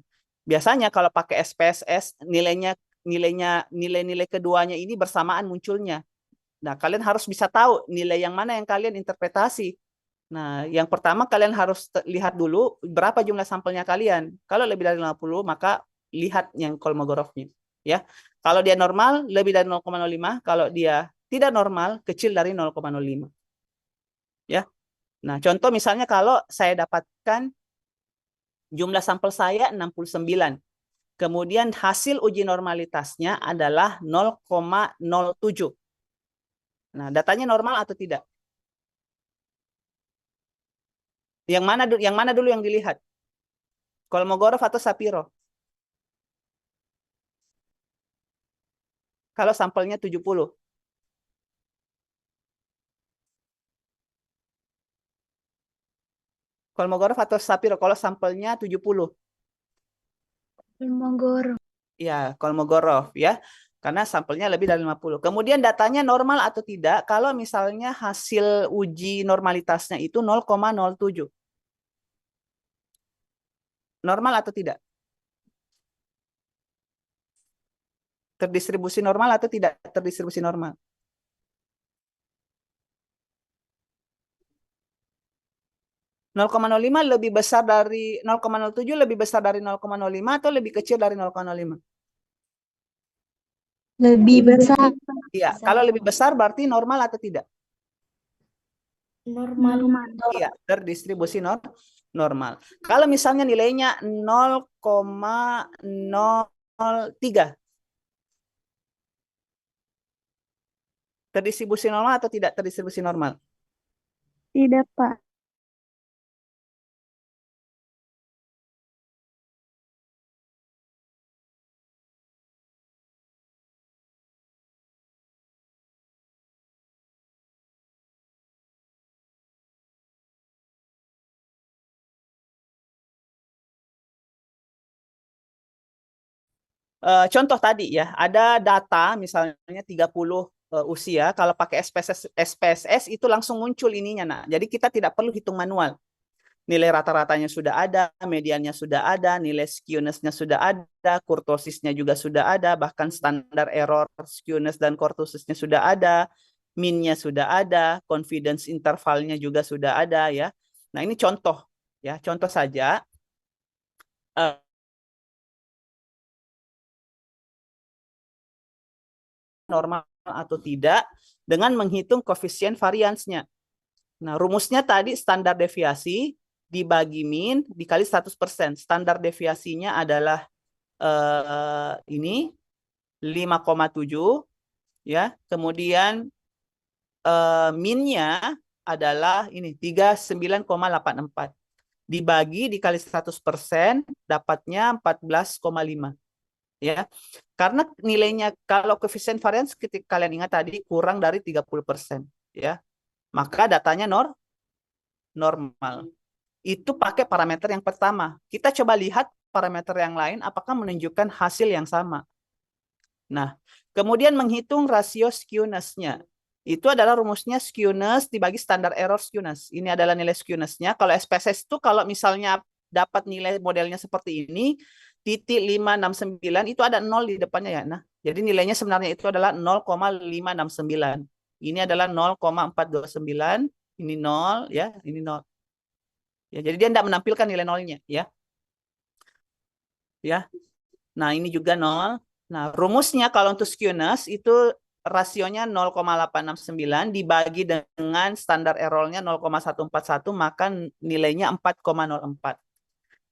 Biasanya kalau pakai SPSS nilai-nilai keduanya ini bersamaan munculnya. Nah, kalian harus bisa tahu nilai yang mana yang kalian interpretasi. Nah, yang pertama kalian harus lihat dulu berapa jumlah sampelnya kalian. Kalau lebih dari 50 maka lihat yang Kolmogorovnya, ya. Kalau dia normal lebih dari 0,05, kalau dia tidak normal kecil dari 0,05. Ya. Nah, contoh misalnya kalau saya dapatkan jumlah sampel saya 69. Kemudian hasil uji normalitasnya adalah 0,07. Nah, datanya normal atau tidak? Yang mana dulu yang dilihat? Kolmogorov atau Sapiro? Kalau sampelnya 70. Kolmogorov atau Sapiro kalau sampelnya 70. Kolmogorov. Ya, Kolmogorov ya. Karena sampelnya lebih dari 50. Kemudian datanya normal atau tidak kalau misalnya hasil uji normalitasnya itu 0,07. Normal atau tidak? Terdistribusi normal atau tidak terdistribusi normal? (0,05) lebih besar dari 0,07, lebih besar dari 0,05 atau lebih kecil dari 0,05? Lebih besar. Iya, kalau lebih besar berarti normal atau tidak? Normal. Iya, terdistribusi normal. Kalau misalnya nilainya 0,03, terdistribusi normal atau tidak terdistribusi normal? Tidak, Pak. Contoh tadi ya, ada data misalnya 30 usia, kalau pakai SPSS itu langsung muncul ininya. Nah, jadi kita tidak perlu hitung manual. Nilai rata-ratanya sudah ada, mediannya sudah ada, nilai skewness-nya sudah ada, kurtosisnya juga sudah ada, bahkan standar error skewness dan kurtosisnya sudah ada, min-nya sudah ada, confidence intervalnya juga sudah ada ya. Nah, ini contoh ya, contoh saja. Normal atau tidak dengan menghitung koefisien variansnya. Nah, rumusnya tadi standar deviasi dibagi min dikali 100%. Standar deviasinya adalah ini 5,7 ya. Kemudian minnya adalah ini 39,84. Dibagi dikali 100% dapatnya 14,5. Ya. Karena nilainya kalau koefisien varians ketika kalian ingat tadi kurang dari 30%, ya. Maka datanya normal. Itu pakai parameter yang pertama. Kita coba lihat parameter yang lain apakah menunjukkan hasil yang sama. Nah, kemudian menghitung rasio skewness-nya. Itu adalah rumusnya skewness dibagi standar error skewness. Ini adalah nilai skewness-nya. Kalau SPSS itu kalau misalnya dapat nilai modelnya seperti ini, titik 569 itu ada 0 di depannya ya. Nah, jadi nilainya sebenarnya itu adalah 0,569. Ini adalah 0,429, ini 0 ya, ini 0. Ya, jadi dia tidak menampilkan nilai nolnya ya. Ya. Nah, ini juga 0. Nah, rumusnya kalau untuk skewness itu rasionya 0,869 dibagi dengan standar errornya 0,141, maka nilainya 4,04.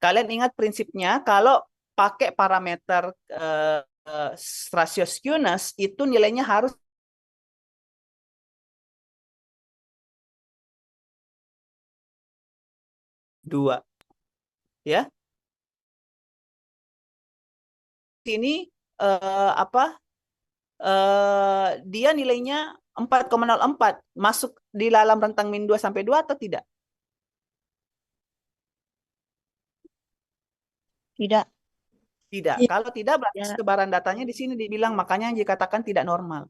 Kalian ingat prinsipnya kalau pakai parameter rasio skewness itu nilainya harus dua, ya. Ini apa? Dia nilainya 4,04 masuk di dalam rentang min 2 sampai 2 atau tidak? Tidak. Tidak. Iya. Kalau tidak berarti sebaran datanya di sini dibilang, makanya dikatakan tidak normal.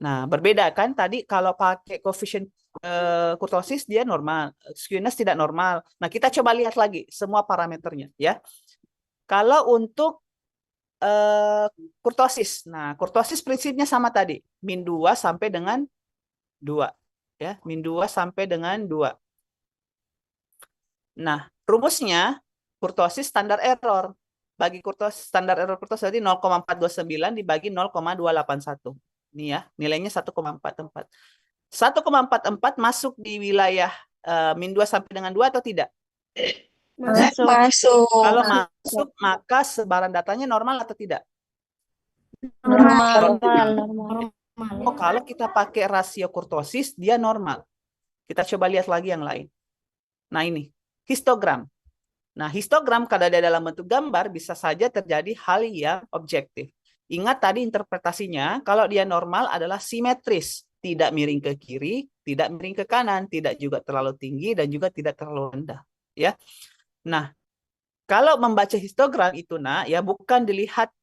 Nah, berbeda kan tadi kalau pakai koefisien kurtosis dia normal, skewness tidak normal. Nah, kita coba lihat lagi semua parameternya ya. Kalau untuk kurtosis. Nah, kurtosis prinsipnya sama tadi, min 2 sampai dengan 2 ya, min 2 sampai dengan 2. Nah, rumusnya kurtosis standar error. Bagi kurtosis standar error kurtosis tadi 0,429 dibagi 0,281. Ini ya, nilainya 1,44. 1,44 masuk di wilayah min 2 sampai dengan 2 atau tidak? Masuk. Kalau masuk, maka sebaran datanya normal atau tidak? Normal. Oh, kalau kita pakai rasio kurtosis, dia normal. Kita coba lihat lagi yang lain. Nah, ini histogram. Nah, histogram kalau ada dalam bentuk gambar bisa saja terjadi hal yang objektif. Ingat tadi interpretasinya, kalau dia normal adalah simetris, tidak miring ke kiri, tidak miring ke kanan, tidak juga terlalu tinggi dan juga tidak terlalu rendah, ya. Nah, kalau membaca histogram itu, nah, ya bukan dilihat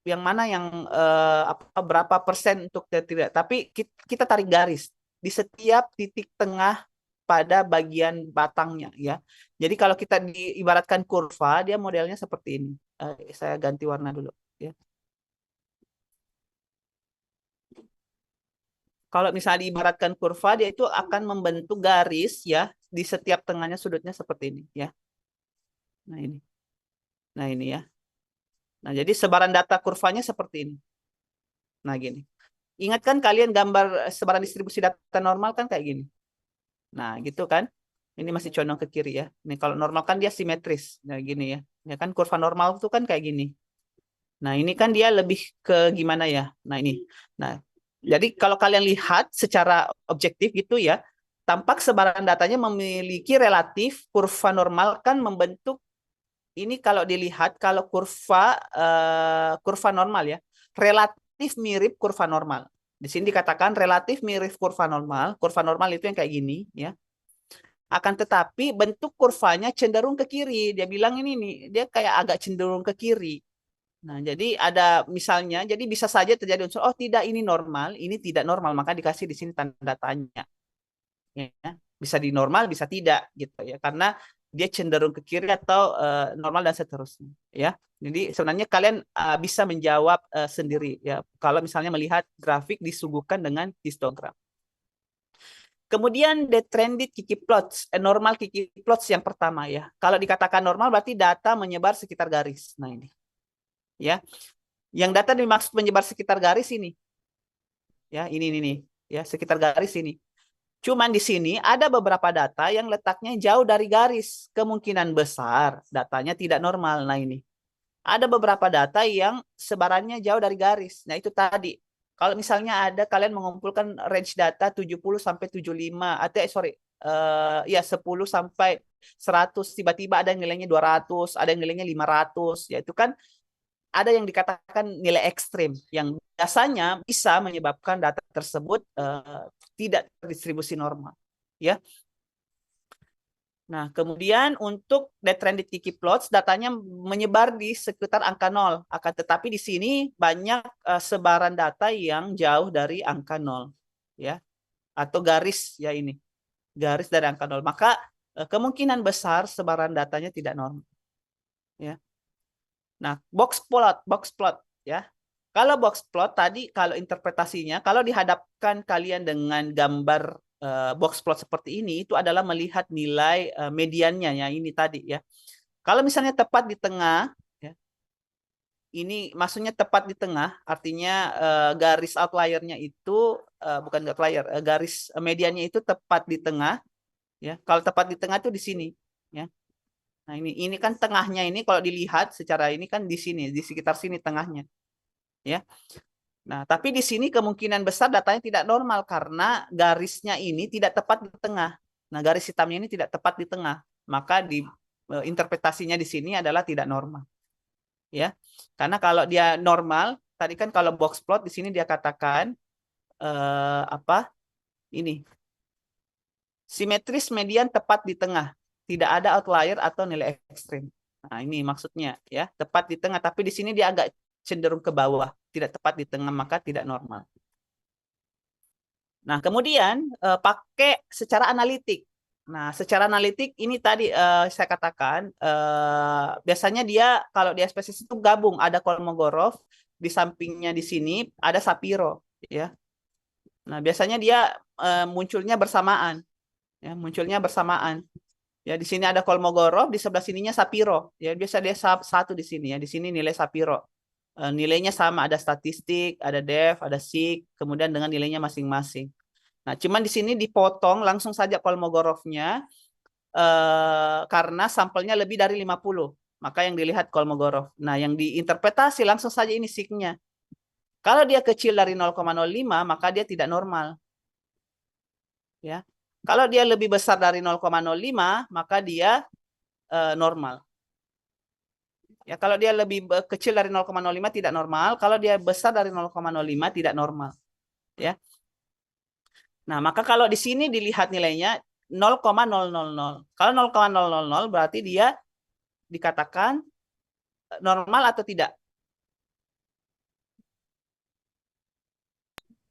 yang mana yang berapa persen untuk tidak, tapi kita tarik garis di setiap titik tengah pada bagian batangnya ya. Jadi kalau kita diibaratkan kurva, dia modelnya seperti ini. Saya ganti warna dulu ya. Kalau misalnya diibaratkan kurva, dia itu akan membentuk garis ya di setiap tengahnya, sudutnya seperti ini ya. Nah ini. Nah ini ya. Nah, jadi sebaran data kurvanya seperti ini. Nah, gini. Ingat kan kalian gambar sebaran distribusi data normal kan kayak gini. Nah, gitu kan. Ini masih condong ke kiri ya. Ini kalau normal kan dia simetris. Nah, gini ya. Ya kan kurva normal itu kan kayak gini. Nah, ini kan dia lebih ke gimana ya. Nah, ini. Nah, jadi kalau kalian lihat secara objektif gitu ya, tampak sebaran datanya memiliki relatif kurva normal kan membentuk ini. Kalau dilihat kalau kurva normal ya, relatif mirip kurva normal. Di sini dikatakan relatif mirip kurva normal. Kurva normal itu yang kayak gini ya. Akan tetapi bentuk kurvanya cenderung ke kiri. Dia bilang ini nih, dia kayak agak cenderung ke kiri. Nah, jadi ada misalnya, jadi bisa saja terjadi unsur, oh tidak ini normal, ini tidak normal, maka dikasih di sini tanda tanya. Ya, bisa di normal, bisa tidak gitu ya, karena dia cenderung ke kiri atau normal dan seterusnya ya. Jadi sebenarnya kalian bisa menjawab sendiri ya kalau misalnya melihat grafik disuguhkan dengan histogram. Kemudian the trended Kiki plots, normal Kiki plots yang pertama ya. Kalau dikatakan normal berarti data menyebar sekitar garis. Nah ini ya. Yang data dimaksud menyebar sekitar garis ini. Ya, ini nih ya, sekitar garis ini. Cuman di sini ada beberapa data yang letaknya jauh dari garis. Kemungkinan besar datanya tidak normal. Nah ini. Ada beberapa data yang sebarannya jauh dari garis. Nah itu tadi. Kalau misalnya ada kalian mengumpulkan range data 70 sampai 75 atau ya 10 sampai 100, tiba-tiba ada yang nilainya 200, ada yang nilainya 500, ya itu kan ada yang dikatakan nilai ekstrim yang biasanya bisa menyebabkan data tersebut tidak terdistribusi normal, ya. Nah, kemudian untuk trended Kiki plots, datanya menyebar di sekitar angka 0. Akan tetapi di sini banyak sebaran data yang jauh dari angka 0. Ya, atau garis ya ini. Garis dari angka 0. Maka kemungkinan besar sebaran datanya tidak normal. Ya. Nah, box plot ya. Kalau box plot tadi, kalau interpretasinya, kalau dihadapkan kalian dengan gambar box plot seperti ini, itu adalah melihat nilai mediannya ya ini tadi ya. Kalau misalnya tepat di tengah, ya, ini maksudnya tepat di tengah, artinya garis outliernya itu bukan outlier, garis mediannya itu tepat di tengah, ya. Kalau tepat di tengah itu di sini, ya. Nah ini kan tengahnya ini kalau dilihat secara ini kan di sini, di sekitar sini tengahnya. ya. Nah, tapi di sini kemungkinan besar datanya tidak normal karena garisnya ini tidak tepat di tengah. Nah, garis hitamnya ini tidak tepat di tengah. Maka di interpretasinya di sini adalah tidak normal. Ya. Karena kalau dia normal, tadi kan kalau box plot di sini dia katakan apa? Ini. Simetris median tepat di tengah. Tidak ada outlier atau nilai ekstrim. Nah, ini maksudnya ya, tepat di tengah, tapi di sini dia agak cenderung ke bawah, tidak tepat di tengah, maka tidak normal. Nah, kemudian pakai secara analitik. Nah, secara analitik ini tadi saya katakan biasanya dia kalau di SPSS itu gabung, ada Kolmogorov, di sampingnya di sini ada Sapiro, ya. Nah, biasanya dia munculnya bersamaan, ya, munculnya bersamaan. Ya, di sini ada Kolmogorov, di sebelah sininya Sapiro. Ya, biasa dia satu di sini ya. Di sini nilai Sapiro. Nilainya sama, ada statistik, ada dev, ada sik, kemudian dengan nilainya masing-masing. Nah, cuman di sini dipotong langsung saja Kolmogorovnya karena sampelnya lebih dari 50. Maka yang dilihat Kolmogorov. Nah, yang diinterpretasi langsung saja ini siknya. Kalau dia kecil dari 0,05, maka dia tidak normal. Ya. Kalau dia lebih besar dari 0,05, maka dia normal. Ya, kalau dia lebih kecil dari 0,05 tidak normal, kalau dia besar dari 0,05 tidak normal. Ya. Nah, maka kalau di sini dilihat nilainya 0,000. Kalau 0,000 berarti dia dikatakan normal atau tidak?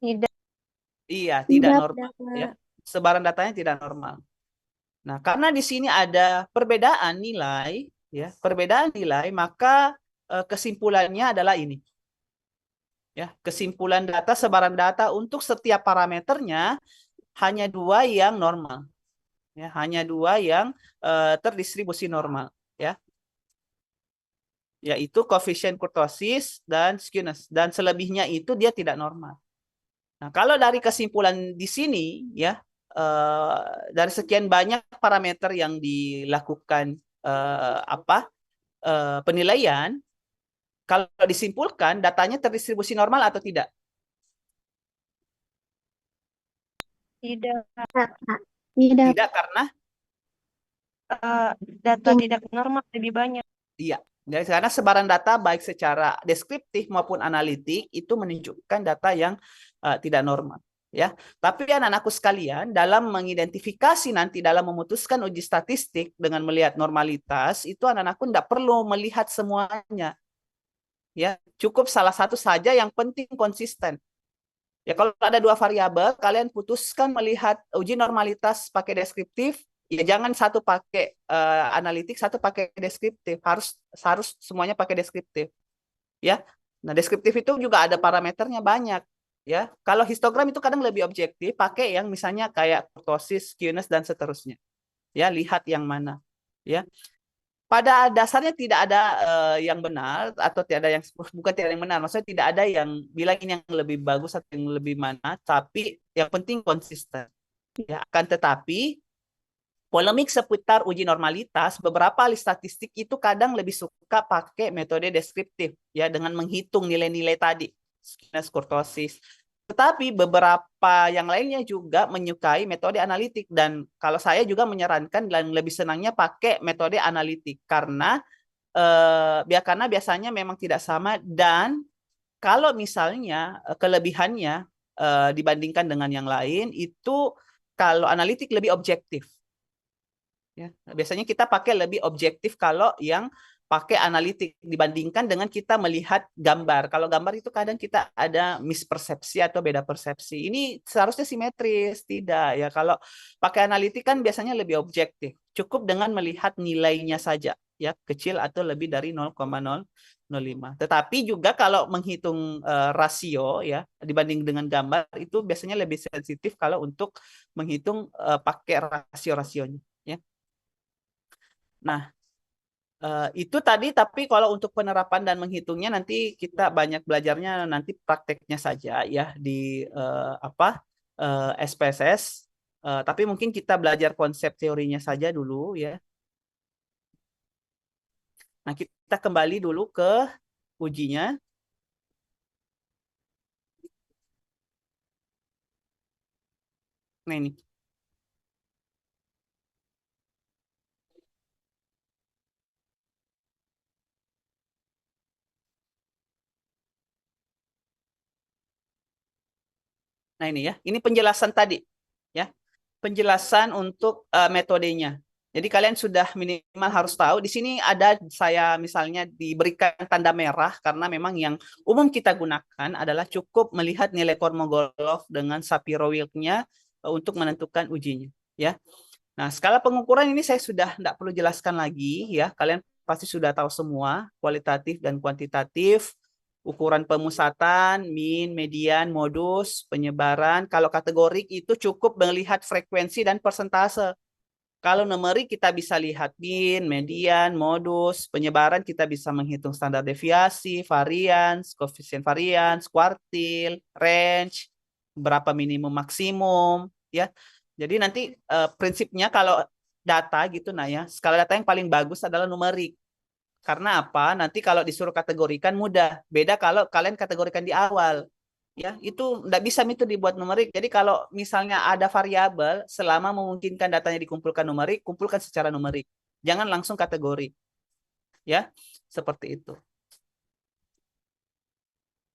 Tidak. Iya, tidak Tidak, normal, ya. Pak. Sebaran datanya tidak normal. Nah, karena di sini ada perbedaan nilai, ya, perbedaan nilai, maka kesimpulannya adalah ini. Ya, kesimpulan data, sebaran data untuk setiap parameternya hanya 2 yang normal. Ya, hanya 2 yang terdistribusi normal, ya. Yaitu koefisien kurtosis dan skewness, dan selebihnya itu dia tidak normal. Nah, kalau dari kesimpulan di sini ya dari sekian banyak parameter yang dilakukan penilaian, kalau disimpulkan datanya terdistribusi normal atau tidak? Tidak. Tidak, Pak. Tidak. Tidak, karena Data tidak normal lebih banyak. iya. Karena sebaran data baik secara deskriptif maupun analitik itu menunjukkan data yang tidak normal. Ya, tapi anak-anakku sekalian, dalam mengidentifikasi nanti dalam memutuskan uji statistik dengan melihat normalitas, itu anak-anakku tidak perlu melihat semuanya. Ya, cukup salah satu saja yang penting konsisten. Ya, kalau ada 2 variabel, kalian putuskan melihat uji normalitas pakai deskriptif, ya jangan satu pakai analitik, satu pakai deskriptif. Harus semuanya pakai deskriptif. Ya. Nah, deskriptif itu juga ada parameternya banyak. Ya, kalau histogram itu kadang lebih objektif, pakai yang misalnya kayak kurtosis, skewness dan seterusnya. Ya, lihat yang mana. Ya. Pada dasarnya tidak ada yang benar atau tidak ada yang bukan tidak ada yang benar, maksudnya tidak ada yang bilang ini yang lebih bagus atau yang lebih mana, tapi yang penting konsisten. Ya, akan tetapi polemik seputar uji normalitas, beberapa ahli statistik itu kadang lebih suka pakai metode deskriptif ya dengan menghitung nilai-nilai tadi, skewness, kurtosis. Tetapi beberapa yang lainnya juga menyukai metode analitik, dan kalau saya juga menyarankan dan lebih senangnya pakai metode analitik karena biasanya memang tidak sama, dan kalau misalnya kelebihannya dibandingkan dengan yang lain itu kalau analitik lebih objektif. Ya, biasanya kita pakai lebih objektif kalau yang pakai analitik dibandingkan dengan kita melihat gambar. Kalau gambar itu kadang kita ada mispersepsi atau beda persepsi. Ini seharusnya simetris, tidak ya. Kalau pakai analitik kan biasanya lebih objektif. Cukup dengan melihat nilainya saja, ya, kecil atau lebih dari 0,005. Tetapi juga kalau menghitung rasio ya dibanding dengan gambar itu biasanya lebih sensitif kalau untuk menghitung pakai rasio-rasionya, ya. Nah, itu tadi, tapi kalau untuk penerapan dan menghitungnya nanti kita banyak belajarnya nanti prakteknya saja ya di SPSS. Tapi mungkin kita belajar konsep teorinya saja dulu ya. Nah, kita kembali dulu ke ujinya. Nah ini. Nah ini ya, ini penjelasan tadi ya. Penjelasan untuk metodenya. Jadi kalian sudah minimal harus tahu. Di sini ada saya misalnya diberikan tanda merah karena memang yang umum kita gunakan adalah cukup melihat nilai Kolmogorov dengan Shapiro-Wilk-nya untuk menentukan ujinya. Ya. Nah, skala pengukuran ini saya sudah tidak perlu jelaskan lagi ya. Kalian pasti sudah tahu semua, kualitatif dan kuantitatif. Ukuran pemusatan, mean, median, modus, penyebaran. Kalau kategorik itu cukup melihat frekuensi dan persentase. Kalau numerik kita bisa lihat mean, median, modus, penyebaran kita bisa menghitung standar deviasi, varians, koefisien varians, kuartil, range, berapa minimum maksimum, ya. Jadi nanti prinsipnya kalau data gitu, nah ya, skala data yang paling bagus adalah numerik. Karena apa? Nanti kalau disuruh kategorikan mudah. Beda kalau kalian kategorikan di awal. Ya, itu tidak bisa itu dibuat numerik. Jadi kalau misalnya ada variabel, selama memungkinkan datanya dikumpulkan numerik, kumpulkan secara numerik. Jangan langsung kategori. Ya, seperti itu.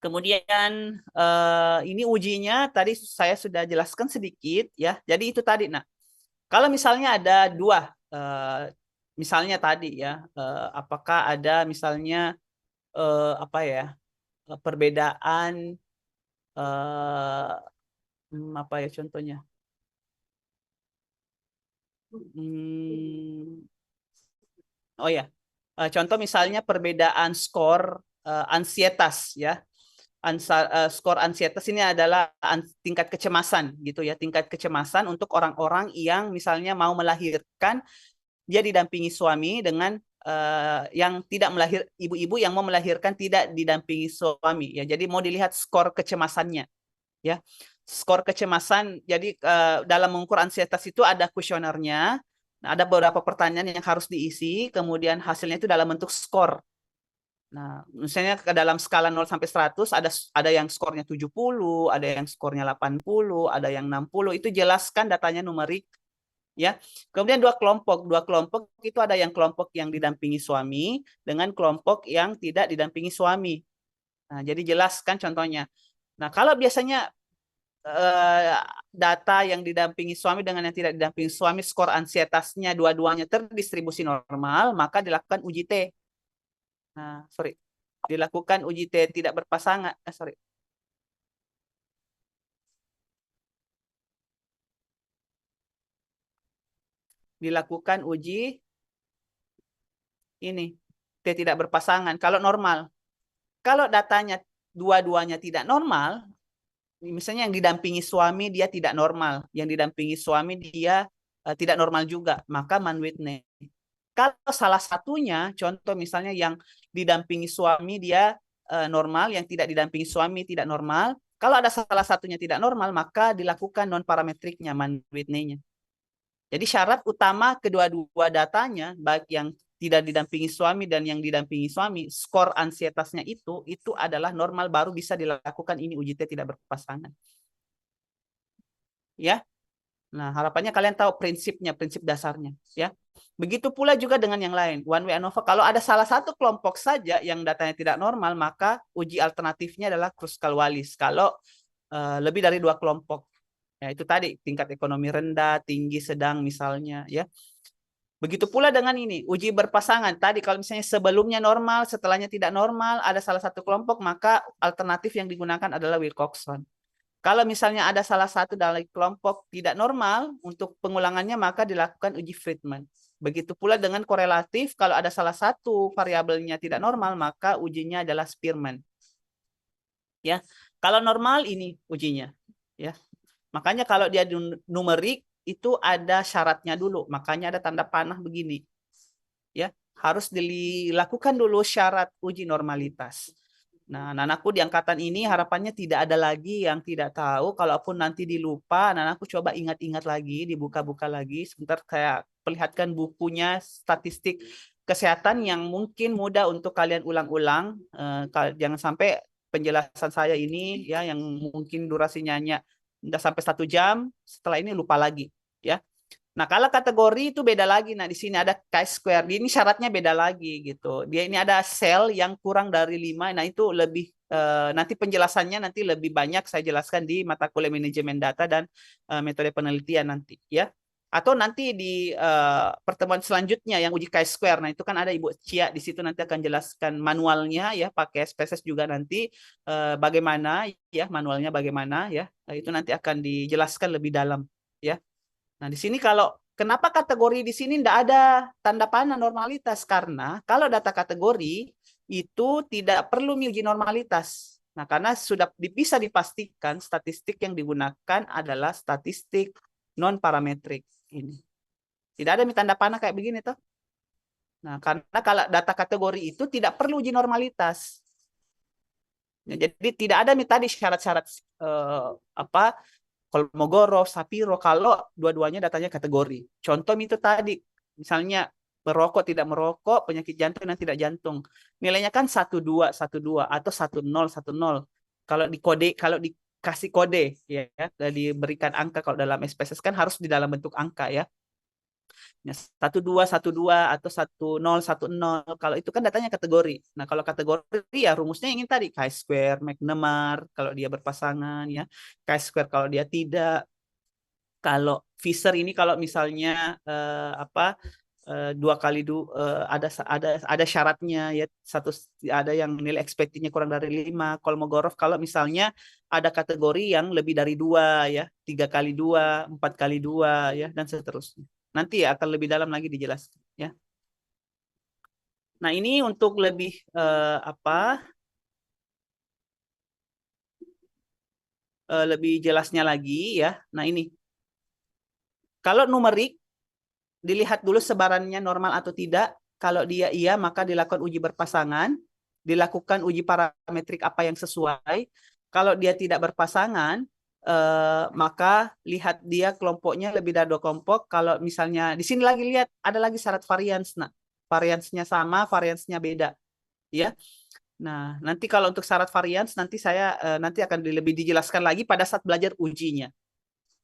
Kemudian ini ujinya tadi saya sudah jelaskan sedikit ya. Jadi itu tadi. Nah, kalau misalnya ada dua misalnya tadi ya, apakah ada misalnya apa ya, perbedaan apa ya contohnya? Oh ya, contoh misalnya perbedaan skor ansietas ya. Skor ansietas ini adalah tingkat kecemasan gitu ya, tingkat kecemasan untuk orang-orang yang misalnya mau melahirkan, dia didampingi suami dengan yang tidak ibu-ibu yang mau melahirkan tidak didampingi suami ya. Jadi mau dilihat skor kecemasannya ya. Skor kecemasan, jadi dalam mengukur ansietas itu ada kuesionernya. Nah, ada beberapa pertanyaan yang harus diisi, kemudian hasilnya itu dalam bentuk skor. Nah, misalnya ke dalam skala 0 sampai 100 ada yang skornya 70, ada yang skornya 80, ada yang 60. Itu jelaskan datanya numerik ya. Kemudian dua kelompok itu ada yang kelompok yang didampingi suami dengan kelompok yang tidak didampingi suami. Nah, jadi jelaskan contohnya. Nah, kalau biasanya data yang didampingi suami dengan yang tidak didampingi suami, skor ansietasnya dua-duanya terdistribusi normal, maka dilakukan uji T. Nah, sorry. Dilakukan uji T tidak berpasangan. Sorry. Dilakukan uji ini T tidak berpasangan. Kalau normal. Kalau datanya dua-duanya tidak normal, misalnya yang didampingi suami dia tidak normal, yang didampingi suami dia tidak normal juga, maka Mann-Whitney. Kalau salah satunya, contoh misalnya yang didampingi suami dia normal, yang tidak didampingi suami tidak normal. Kalau ada salah satunya tidak normal, maka dilakukan non-parametriknya, Mann-Whitney-nya. Jadi syarat utama kedua-dua datanya, baik yang tidak didampingi suami dan yang didampingi suami, skor ansietasnya itu adalah normal, baru bisa dilakukan ini uji T tidak berpasangan. Ya. Nah, harapannya kalian tahu prinsipnya, prinsip dasarnya, ya. Begitu pula juga dengan yang lain. One way ANOVA, kalau ada salah satu kelompok saja yang datanya tidak normal, maka uji alternatifnya adalah Kruskal-Wallis. Kalau lebih dari dua kelompok, ya itu tadi tingkat ekonomi rendah, tinggi, sedang misalnya, ya. Begitu pula dengan ini, uji berpasangan. Tadi kalau misalnya sebelumnya normal, setelahnya tidak normal, ada salah satu kelompok, maka alternatif yang digunakan adalah Wilcoxon. Kalau misalnya ada salah satu dari kelompok tidak normal, untuk pengulangannya maka dilakukan uji Friedman. Begitu pula dengan korelatif, kalau ada salah satu variabelnya tidak normal, maka ujinya adalah Spearman. Ya, kalau normal ini ujinya. Ya, makanya kalau dia numerik itu ada syaratnya dulu, makanya ada tanda panah begini. Ya, harus dilakukan dulu syarat uji normalitas. Nah, anak-anakku di angkatan ini harapannya tidak ada lagi yang tidak tahu. Kalaupun nanti dilupa, anak-anakku coba ingat-ingat lagi, dibuka-buka lagi. Sebentar saya perlihatkan bukunya statistik kesehatan yang mungkin mudah untuk kalian ulang-ulang. Jangan sampai penjelasan saya ini ya yang mungkin durasinya hanya Udah sampai 1 jam, setelah ini lupa lagi, ya. Nah, kalau kategori itu beda lagi. Nah, di sini ada chi-square. Ini syaratnya beda lagi gitu. Dia ini ada sel yang kurang dari 5. Nah, itu lebih nanti penjelasannya nanti lebih banyak saya jelaskan di mata kuliah manajemen data dan metode penelitian nanti, ya. Atau nanti di pertemuan selanjutnya yang uji chi-square. Nah, itu kan ada Ibu Cia di situ nanti akan jelaskan manualnya ya, pakai SPSS juga nanti bagaimana ya, manualnya bagaimana ya. Itu nanti akan dijelaskan lebih dalam, ya. Nah, di sini kalau kenapa kategori di sini tidak ada tanda panah normalitas? Karena kalau data kategori itu tidak perlu uji normalitas. Nah, karena sudah bisa dipastikan statistik yang digunakan adalah statistik non parametrik ini. Tidak ada tanda panah kayak begini toh. Nah, karena kalau data kategori itu tidak perlu uji normalitas. Nah, jadi tidak ada tadi syarat-syarat apa Kolmogorov, Sapiro, kalau dua-duanya datanya kategori. Contoh itu tadi, misalnya merokok, tidak merokok, penyakit jantung dan tidak jantung. Nilainya kan 12, 12 atau 10, 10. Kalau dikasih kode, ya, diberikan angka, kalau dalam SPSS kan harus di dalam bentuk angka, ya. 12, 12 atau 10, 10. Kalau itu kan datanya kategori. Nah, kalau kategori ya rumusnya ingin tadi chi-square, McNemar kalau dia berpasangan ya, chi-square kalau dia tidak. Kalau Fisher ini kalau misalnya ada syaratnya ya, ada yang nilai expected-nya kurang dari 5. Kolmogorov kalau misalnya ada kategori yang lebih dari 2 ya, 3x2, 4x2 ya, dan seterusnya. Nanti akan lebih dalam lagi dijelaskan ya. Nah, ini untuk lebih lebih jelasnya lagi ya. Nah, ini kalau numerik dilihat dulu sebarannya normal atau tidak. Kalau dia iya, maka dilakukan uji berpasangan, dilakukan uji parametrik apa yang sesuai. Kalau dia tidak berpasangan, maka lihat dia kelompoknya lebih dari 2 kelompok. Kalau misalnya di sini lagi lihat ada lagi syarat varians. Nah, variansnya sama, variansnya beda, ya. Nah, nanti kalau untuk syarat varians nanti saya nanti akan lebih dijelaskan lagi pada saat belajar ujinya,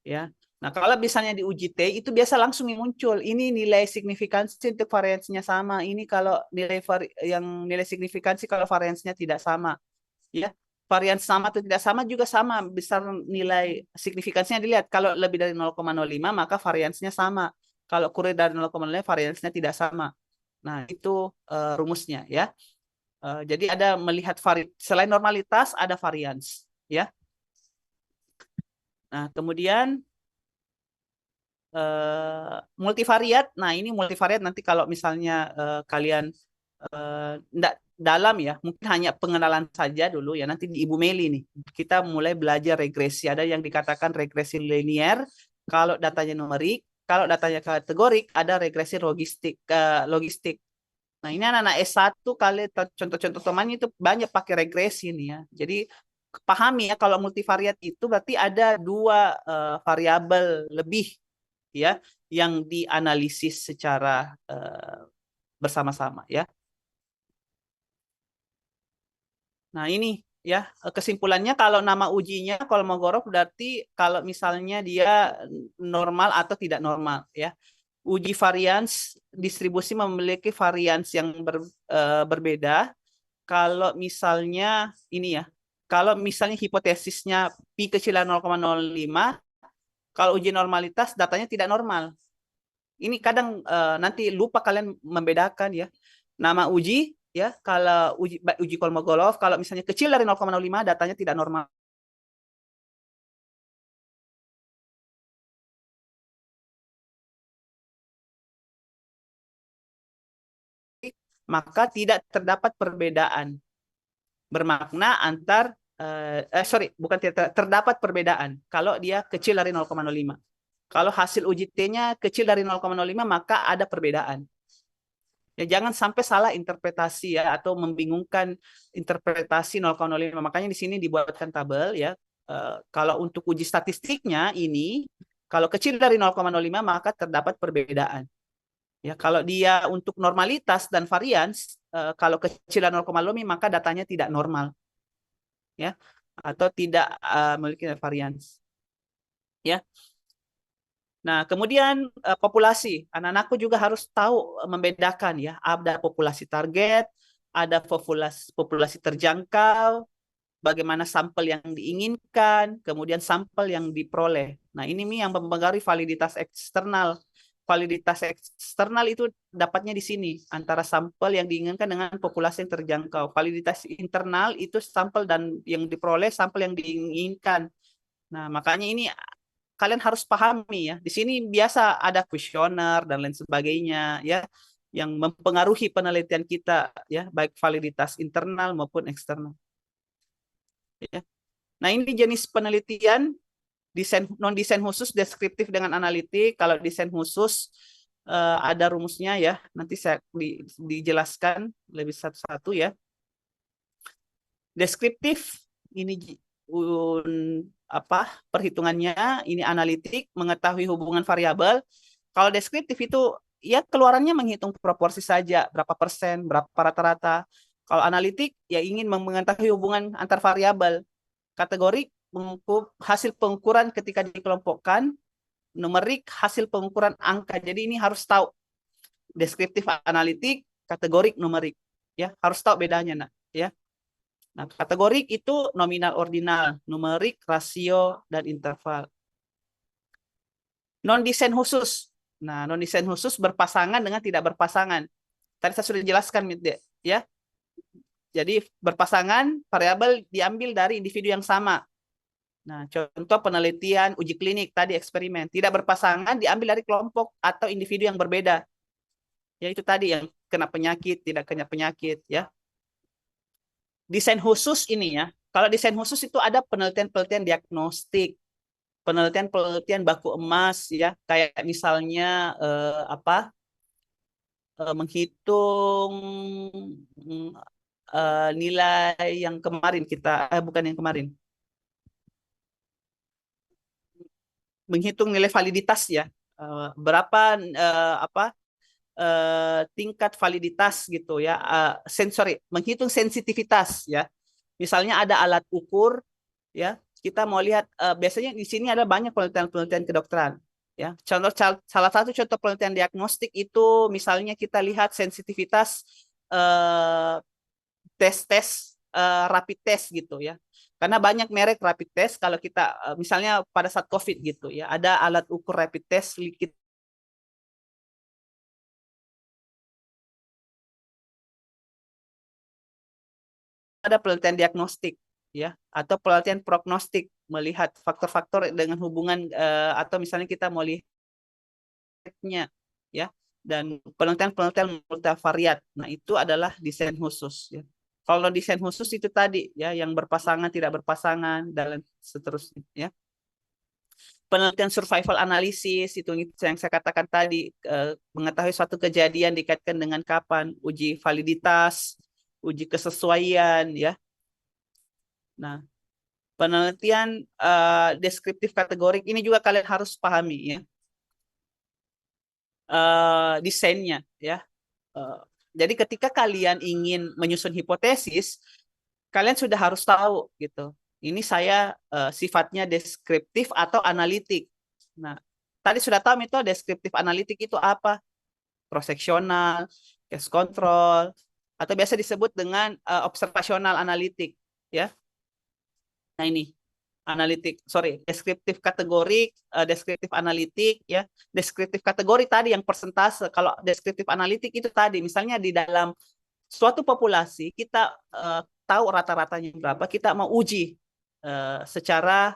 ya. Nah, kalau misalnya di uji T itu biasa langsung muncul ini nilai signifikansi untuk variansinya sama. Ini kalau nilai signifikansi kalau variansinya tidak sama, ya. Varian sama atau tidak sama juga sama, besar nilai signifikansinya dilihat. Kalau lebih dari 0,05 maka variansinya sama. Kalau kurang dari 0,05 variansinya tidak sama. Nah, itu rumusnya ya. Jadi ada melihat selain normalitas ada varians, ya. Nah, kemudian multivariat. Nah, ini multivariat nanti kalau misalnya kalian enggak dalam ya, mungkin hanya pengenalan saja dulu ya. Nanti di Ibu Meli nih, kita mulai belajar regresi. Ada yang dikatakan regresi linear kalau datanya numerik, kalau datanya kategorik ada regresi logistik. Nah, ini anak-anak S1 kali contoh-contoh temannya itu banyak pakai regresi nih ya. Jadi pahami ya kalau multivariat itu berarti ada 2 variabel lebih ya yang dianalisis secara bersama-sama ya. Nah, ini ya kesimpulannya kalau nama ujinya Kolmogorov berarti kalau misalnya dia normal atau tidak normal ya. Uji varians distribusi memiliki varians yang berbeda. Kalau misalnya ini ya, kalau misalnya hipotesisnya pi kecil dari 0,05, kalau uji normalitas datanya tidak normal. Ini kadang nanti lupa kalian membedakan ya. Nama uji ya, kalau uji Kolmogorov kalau misalnya kecil dari 0,05 datanya tidak normal. Maka tidak terdapat perbedaan bermakna antar bukan tidak terdapat perbedaan kalau dia kecil dari 0,05. Kalau hasil uji T-nya kecil dari 0,05 maka ada perbedaan. Ya, jangan sampai salah interpretasi ya atau membingungkan interpretasi 0,05. Makanya di sini dibuatkan tabel ya. Kalau untuk uji statistiknya ini kalau kecil dari 0,05 maka terdapat perbedaan. Ya, kalau dia untuk normalitas dan varians, kalau kecil dari 0,05 maka datanya tidak normal. Ya, atau tidak memiliki varians. Ya. Nah, kemudian populasi. Anak-anakku juga harus tahu membedakan ya. Ada populasi target, ada populasi terjangkau, bagaimana sampel yang diinginkan, kemudian sampel yang diperoleh. Nah, ini yang mempengaruhi validitas eksternal. Validitas eksternal itu dapatnya di sini, antara sampel yang diinginkan dengan populasi yang terjangkau. Validitas internal itu sampel dan yang diperoleh sampel yang diinginkan. Nah, makanya ini kalian harus pahami ya. Di sini biasa ada kuesioner dan lain sebagainya ya yang mempengaruhi penelitian kita ya, baik validitas internal maupun eksternal. Ya. Nah, ini jenis penelitian non desain khusus, deskriptif dengan analitik. Kalau desain khusus ada rumusnya ya. Nanti saya dijelaskan lebih satu-satu ya. Deskriptif ini perhitungannya, ini analitik, mengetahui hubungan variabel. Kalau deskriptif itu ya keluarannya menghitung proporsi saja, berapa persen, berapa rata-rata. Kalau analitik ya ingin mengetahui hubungan antar variabel. Kategori hasil pengukuran ketika dikelompokkan, numerik hasil pengukuran angka. Jadi ini harus tahu deskriptif, analitik, kategorik, numerik. Ya, harus tahu bedanya, nak. Ya. Nah, kategorik itu nominal, ordinal, numerik, rasio, dan interval. Non-desain khusus. Nah, non-desain khusus berpasangan dengan tidak berpasangan. Tadi saya sudah jelaskan, ya. Jadi berpasangan, variabel diambil dari individu yang sama. Nah, contoh penelitian uji klinik tadi eksperimen. Tidak berpasangan diambil dari kelompok atau individu yang berbeda. Ya, itu tadi yang kena penyakit, tidak kena penyakit, ya. Desain khusus ini ya. Kalau desain khusus itu ada penelitian-penelitian diagnostik, penelitian-penelitian baku emas ya, kayak misalnya menghitung nilai yang kemarin kita bukan yang kemarin. Menghitung nilai validitas ya. Berapa tingkat validitas gitu ya, menghitung sensitivitas ya. Misalnya ada alat ukur ya, kita mau lihat biasanya di sini ada banyak penelitian-penelitian kedokteran ya. Salah satu contoh penelitian diagnostik itu misalnya kita lihat sensitivitas tes rapid test gitu ya. Karena banyak merek rapid test, kalau kita misalnya pada saat COVID gitu ya, ada alat ukur rapid test liquid ada penelitian diagnostik ya atau penelitian prognostik melihat faktor-faktor dengan hubungan atau misalnya kita mau lihatnya ya dan penelitian-penelitian multivariat. Nah, itu adalah desain khusus ya. Kalau desain khusus itu tadi ya yang berpasangan, tidak berpasangan dan seterusnya ya. Penelitian survival analysis itu yang saya katakan tadi, mengetahui suatu kejadian dikaitkan dengan kapan, uji validitas, uji kesesuaian ya. Nah, penelitian deskriptif kategorik ini juga kalian harus pahami ya. Desainnya ya. Jadi ketika kalian ingin menyusun hipotesis, kalian sudah harus tahu gitu. Ini saya sifatnya deskriptif atau analitik. Nah, tadi sudah tahu metode deskriptif analitik itu apa? Cross-sectional, case control, atau biasa disebut dengan observasional analitik ya. Nah, ini deskriptif kategorik, deskriptif analitik ya. Deskriptif kategori tadi yang persentase. Kalau deskriptif analitik itu tadi misalnya di dalam suatu populasi kita tahu rata-ratanya berapa, kita mau uji secara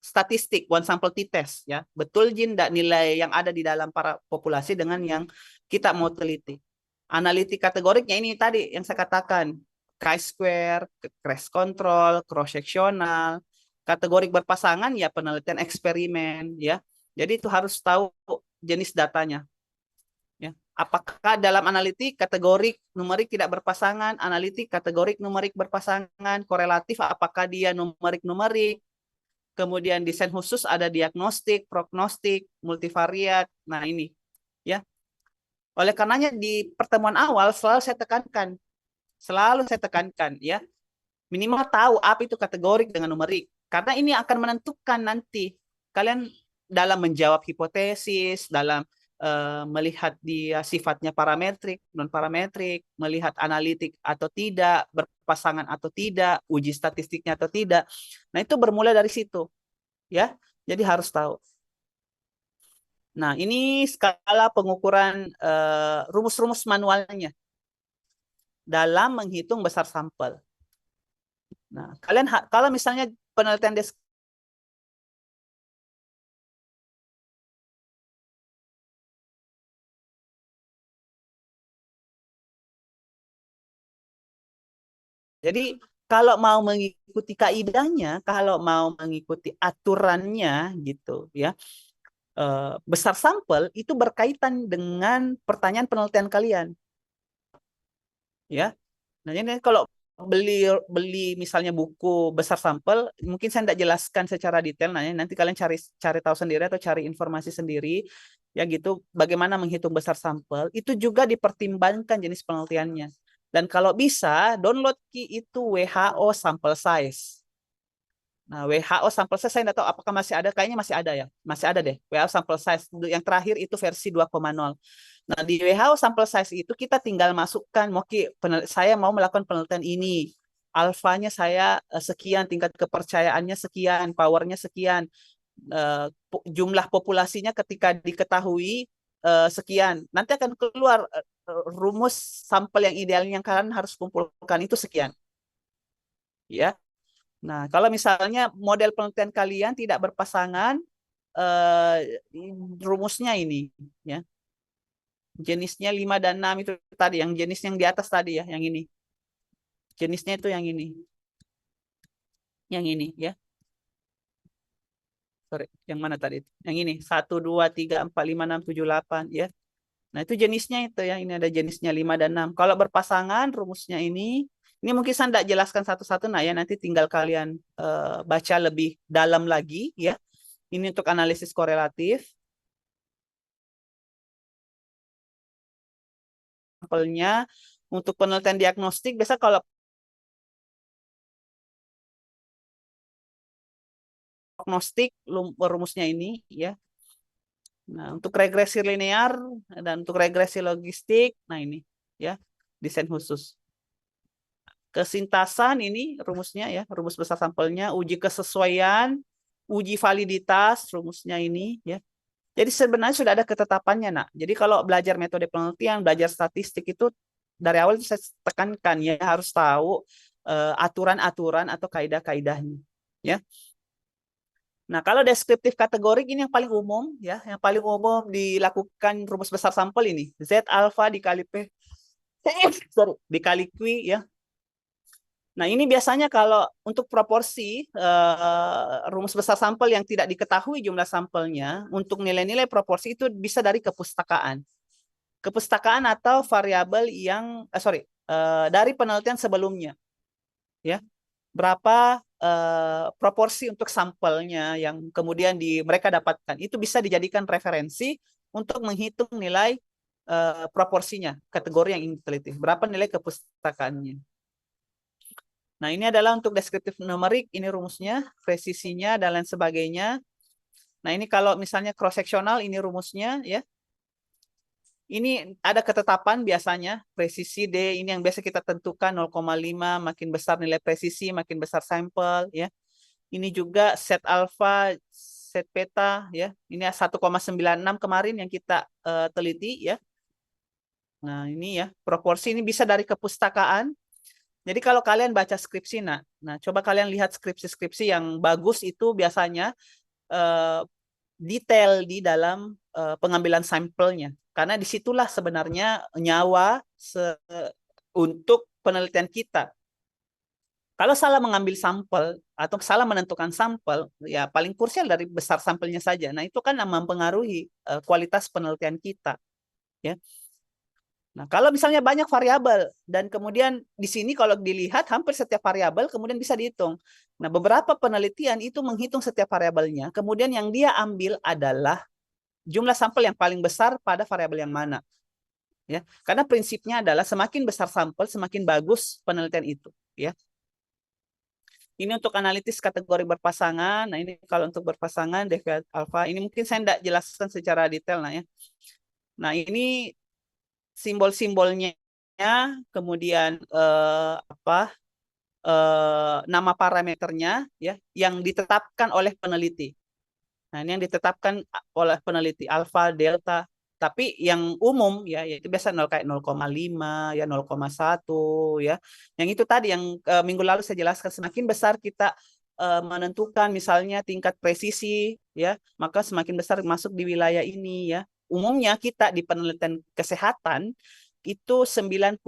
statistik, one sample t-test ya. Betul Jin enggak nilai yang ada di dalam para populasi dengan yang kita mau teliti. Analitik kategoriknya ini tadi yang saya katakan, chi-square, crash control, cross-sectional, kategorik berpasangan ya penelitian eksperimen ya. Jadi itu harus tahu jenis datanya. Ya. Apakah dalam analitik kategorik numerik tidak berpasangan, analitik kategorik numerik berpasangan, korelatif apakah dia numerik-numerik. Kemudian desain khusus ada diagnostik, prognostik, multivariat. Nah, ini ya. Oleh karenanya di pertemuan awal selalu saya tekankan ya, minimal tahu apa itu kategorik dengan numerik. Karena ini akan menentukan nanti kalian dalam menjawab hipotesis, dalam melihat dia sifatnya parametrik, non parametrik, melihat analitik atau tidak, berpasangan atau tidak, uji statistiknya atau tidak. Nah, itu bermula dari situ, ya. Jadi harus tahu. Nah, ini skala pengukuran rumus-rumus manualnya dalam menghitung besar sampel. Nah, kalian kalau misalnya penelitian jadi kalau mau mengikuti kaidahnya, kalau mau mengikuti aturannya gitu ya, besar sampel itu berkaitan dengan pertanyaan penelitian kalian. Ya. Nah, ini kalau beli misalnya buku besar sampel, mungkin saya tidak jelaskan secara detail, nanti kalian cari tahu sendiri atau cari informasi sendiri ya gitu bagaimana menghitung besar sampel, itu juga dipertimbangkan jenis penelitiannya. Dan kalau bisa download itu WHO sample size. Nah, WHO sample size saya tidak tahu apakah masih ada, kayaknya masih ada ya. Masih ada deh. WHO sample size yang terakhir itu versi 2.0. Nah, di WHO sample size itu kita tinggal masukkan, saya mau melakukan penelitian ini. Alfanya saya sekian, tingkat kepercayaannya sekian, powernya sekian, jumlah populasinya ketika diketahui sekian. Nanti akan keluar rumus sampel yang idealnya yang kalian harus kumpulkan itu sekian. Ya. Nah, kalau misalnya model penelitian kalian tidak berpasangan, rumusnya ini, ya. Jenisnya 5 dan 6 itu tadi, yang jenis yang di atas tadi ya, yang ini. Jenisnya itu yang ini. Yang ini, ya. Sorry, yang mana tadi? Yang ini, 1, 2, 3, 4, 5, 6, 7, 8, ya. Nah, itu jenisnya itu ya, ini ada jenisnya 5 dan 6. Kalau berpasangan, rumusnya ini mungkin saya tidak jelaskan satu-satu, nah ya, nanti tinggal kalian baca lebih dalam lagi, ya. Ini untuk analisis korelatif. Sampelnya untuk penelitian diagnostik, biasa kalau diagnostik rumusnya ini, ya. Nah, untuk regresi linear dan untuk regresi logistik, nah ini, ya, desain khusus. Kesintasan ini rumusnya ya, rumus besar sampelnya, uji kesesuaian, uji validitas, rumusnya ini ya. Jadi sebenarnya sudah ada ketetapannya, nak. Jadi kalau belajar metode penelitian, belajar statistik itu dari awal saya tekankan ya harus tahu aturan-aturan atau kaidah-kaidahnya, ya. Nah, kalau deskriptif kategorik ini yang paling umum ya, yang paling umum dilakukan rumus besar sampel ini, Z alfa dikali P dikali Q ya. Nah, ini biasanya kalau untuk proporsi rumus besar sampel yang tidak diketahui jumlah sampelnya, untuk nilai-nilai proporsi itu bisa dari kepustakaan. Kepustakaan atau variabel yang dari penelitian sebelumnya. Ya. Berapa proporsi untuk sampelnya yang kemudian mereka dapatkan. Itu bisa dijadikan referensi untuk menghitung nilai proporsinya, kategori yang ingin diteliti. Berapa nilai kepustakaannya. Nah, ini adalah untuk deskriptif numerik, ini rumusnya, presisinya, dan lain sebagainya. Nah, ini kalau misalnya cross-seksional, ini rumusnya, ya. Ini ada ketetapan biasanya, presisi D, ini yang biasa kita tentukan 0,5, makin besar nilai presisi, makin besar sampel, ya. Ini juga set alfa, set beta, ya. Ini 1,96 kemarin yang kita teliti, ya. Nah, ini ya, proporsi ini bisa dari kepustakaan. Jadi kalau kalian baca skripsi, nah coba kalian lihat skripsi-skripsi yang bagus itu biasanya detail di dalam pengambilan sampelnya. Karena disitulah sebenarnya nyawa untuk penelitian kita. Kalau salah mengambil sampel atau salah menentukan sampel, ya paling krusial dari besar sampelnya saja. Nah, itu kan mempengaruhi kualitas penelitian kita. Ya. Nah, kalau misalnya banyak variabel dan kemudian di sini kalau dilihat hampir setiap variabel kemudian bisa dihitung. Nah, beberapa penelitian itu menghitung setiap variabelnya, kemudian yang dia ambil adalah jumlah sampel yang paling besar pada variabel yang mana. Ya, karena prinsipnya adalah semakin besar sampel semakin bagus penelitian itu, ya. Ini untuk analitis kategori berpasangan. Nah, ini kalau untuk berpasangan deviat alfa, ini mungkin saya tidak jelaskan secara detail, nah ya. Nah, ini simbol-simbolnya, kemudian nama parameternya ya yang ditetapkan oleh peneliti. Nah, ini yang ditetapkan oleh peneliti alfa, delta. Tapi yang umum ya itu biasa 0,5 ya 0,1 ya. Yang itu tadi yang minggu lalu saya jelaskan, semakin besar kita menentukan misalnya tingkat presisi ya, maka semakin besar masuk di wilayah ini ya. Umumnya kita di penelitian kesehatan itu 95%,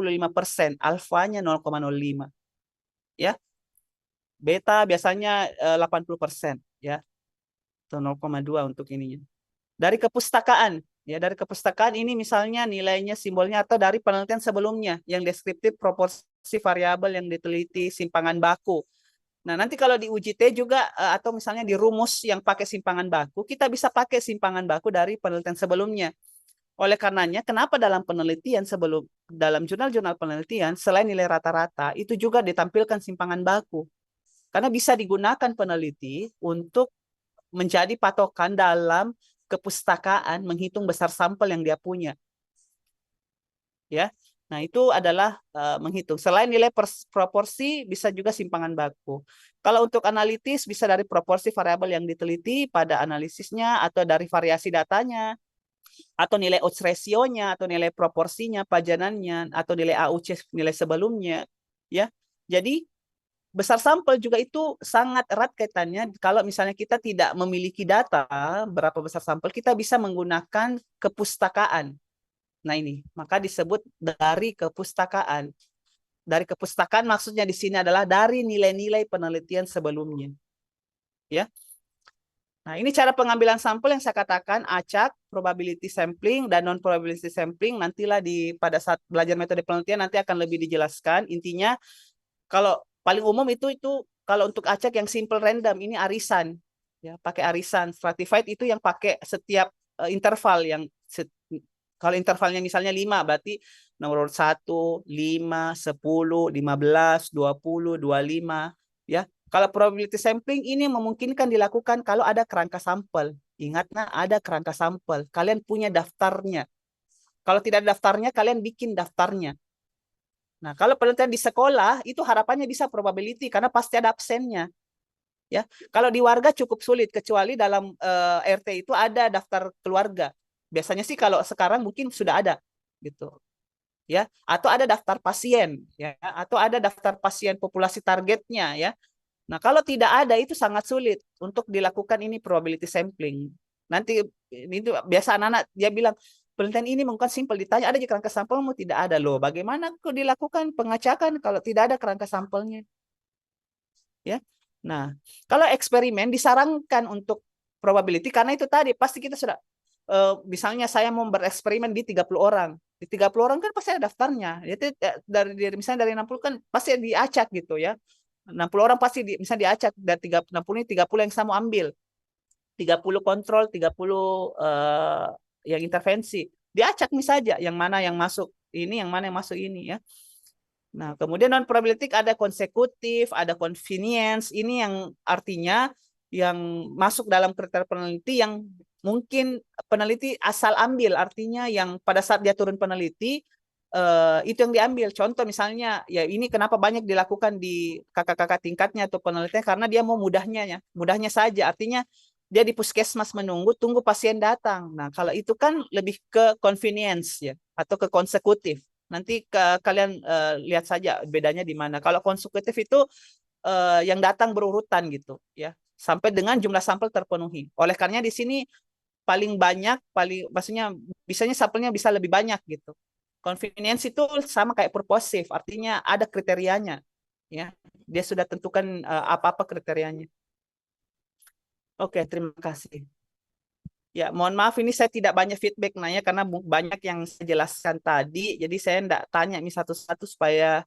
alfanya 0,05 ya. Beta biasanya 80% ya. Atau 0,2 untuk ininya. Dari kepustakaan, ya dari kepustakaan ini misalnya nilainya, simbolnya, atau dari penelitian sebelumnya yang deskriptif proporsi variabel yang diteliti simpangan baku. Nah, nanti kalau di UJT juga atau misalnya di rumus yang pakai simpangan baku, kita bisa pakai simpangan baku dari penelitian sebelumnya. Oleh karenanya, kenapa dalam penelitian dalam jurnal-jurnal penelitian selain nilai rata-rata itu juga ditampilkan simpangan baku. Karena bisa digunakan peneliti untuk menjadi patokan dalam kepustakaan menghitung besar sampel yang dia punya. Ya. Nah, itu adalah menghitung. Selain nilai proporsi, bisa juga simpangan baku. Kalau untuk analitis, bisa dari proporsi variabel yang diteliti pada analisisnya, atau dari variasi datanya, atau nilai odds ratio-nya, atau nilai proporsinya, pajanannya, atau nilai AUC nilai sebelumnya. Ya. Jadi, besar sampel juga itu sangat erat kaitannya. Kalau misalnya kita tidak memiliki data berapa besar sampel, kita bisa menggunakan kepustakaan. Nah ini, maka disebut dari kepustakaan. Dari kepustakaan maksudnya di sini adalah dari nilai-nilai penelitian sebelumnya. Ya. Nah, ini cara pengambilan sampel yang saya katakan, acak, probability sampling, dan non-probability sampling. Nantilah pada saat belajar metode penelitian nanti akan lebih dijelaskan. Intinya, kalau paling umum itu kalau untuk acak yang simple random, ini arisan. Ya, pakai arisan. Stratified itu yang pakai setiap interval yang kalau intervalnya misalnya 5, berarti nomor 1, 5, 10, 15, 20, 25. Ya. Kalau probability sampling ini memungkinkan dilakukan kalau ada kerangka sampel. Ingatlah, ada kerangka sampel. Kalian punya daftarnya. Kalau tidak ada daftarnya, kalian bikin daftarnya. Nah, kalau penelitian di sekolah, itu harapannya bisa probability, karena pasti ada absennya. Ya, kalau di warga cukup sulit, kecuali dalam RT itu ada daftar keluarga. Biasanya sih kalau sekarang mungkin sudah ada, gitu. Ya, atau ada daftar pasien, ya, atau ada daftar pasien populasi targetnya, ya. Nah, kalau tidak ada itu sangat sulit untuk dilakukan ini probability sampling. Nanti itu biasa anak-anak dia bilang, penelitian ini mungkin simpel, ditanya ada di kerangka sampelmu, tidak ada loh. Bagaimana kok dilakukan pengacakan kalau tidak ada kerangka sampelnya? Ya. Nah, kalau eksperimen disarankan untuk probability karena itu tadi pasti kita sudah misalnya saya mau bereksperimen di 30 orang. Di 30 orang kan pasti ada daftarnya. Itu dari misalnya dari 60 kan pasti diacak gitu ya. 60 orang pasti misalnya diacak dari 60 ini 30 yang saya mau ambil. 30 kontrol, 30 yang intervensi. Diacak misalnya yang mana yang masuk ini, yang mana yang masuk ini ya. Nah, kemudian non probabilistik ada konsekutif, ada convenience. Ini yang artinya yang masuk dalam kriteria peneliti yang mungkin peneliti asal ambil, artinya yang pada saat dia turun peneliti itu yang diambil. Contoh misalnya, ya ini kenapa banyak dilakukan di kakak-kakak tingkatnya atau penelitian, karena dia mau mudahnya ya, mudahnya saja. Artinya dia di puskesmas menunggu, tunggu pasien datang. Nah, kalau itu kan lebih ke convenience ya, atau ke konsekutif. Nanti kalian lihat saja bedanya di mana. Kalau konsekutif itu yang datang berurutan gitu ya, sampai dengan jumlah sampel terpenuhi. Oleh karena di sini paling banyak, maksudnya bisanya sampelnya bisa lebih banyak gitu. Convenience itu sama kayak purposive, artinya ada kriterianya ya. Dia sudah tentukan apa-apa kriterianya. Oke, terima kasih. Ya, mohon maaf ini saya tidak banyak feedback nanya karena banyak yang saya jelaskan tadi. Jadi saya tidak tanya ini satu-satu supaya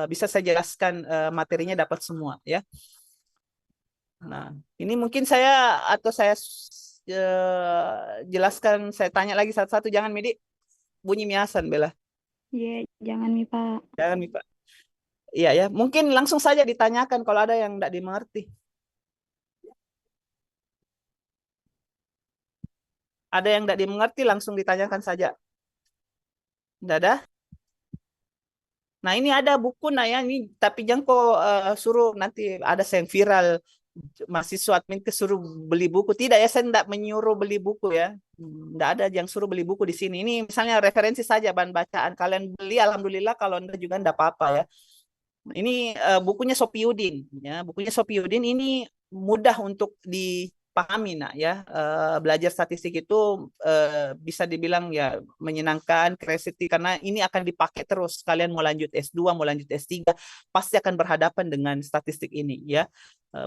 bisa saya jelaskan materinya dapat semua ya. Nah, ini mungkin saya jelaskan, saya tanya lagi satu-satu. Jangan Midi bunyi miasan Bella. Iya, jangan nih Pak. Jangan Pak. Iya ya, mungkin langsung saja ditanyakan kalau ada yang tidak dimengerti. Ada yang tidak dimengerti langsung ditanyakan saja. Tidak ada? Nah ini ada buku nah ya ini tapi jangan kok suruh nanti ada yang viral mahasiswa admin kesuruh beli buku. Tidak ya, saya tidak menyuruh beli buku ya. Tidak ada yang suruh beli buku di sini. Ini misalnya referensi saja bahan bacaan. Kalian beli alhamdulillah, kalau enggak juga enggak apa-apa ya. Ini bukunya Sopiudin ya. Bukunya Sopiudin ini mudah untuk dipahami nak ya. Belajar statistik itu bisa dibilang ya menyenangkan, kreatif karena ini akan dipakai terus. Kalian mau lanjut S2, mau lanjut S3 pasti akan berhadapan dengan statistik ini ya.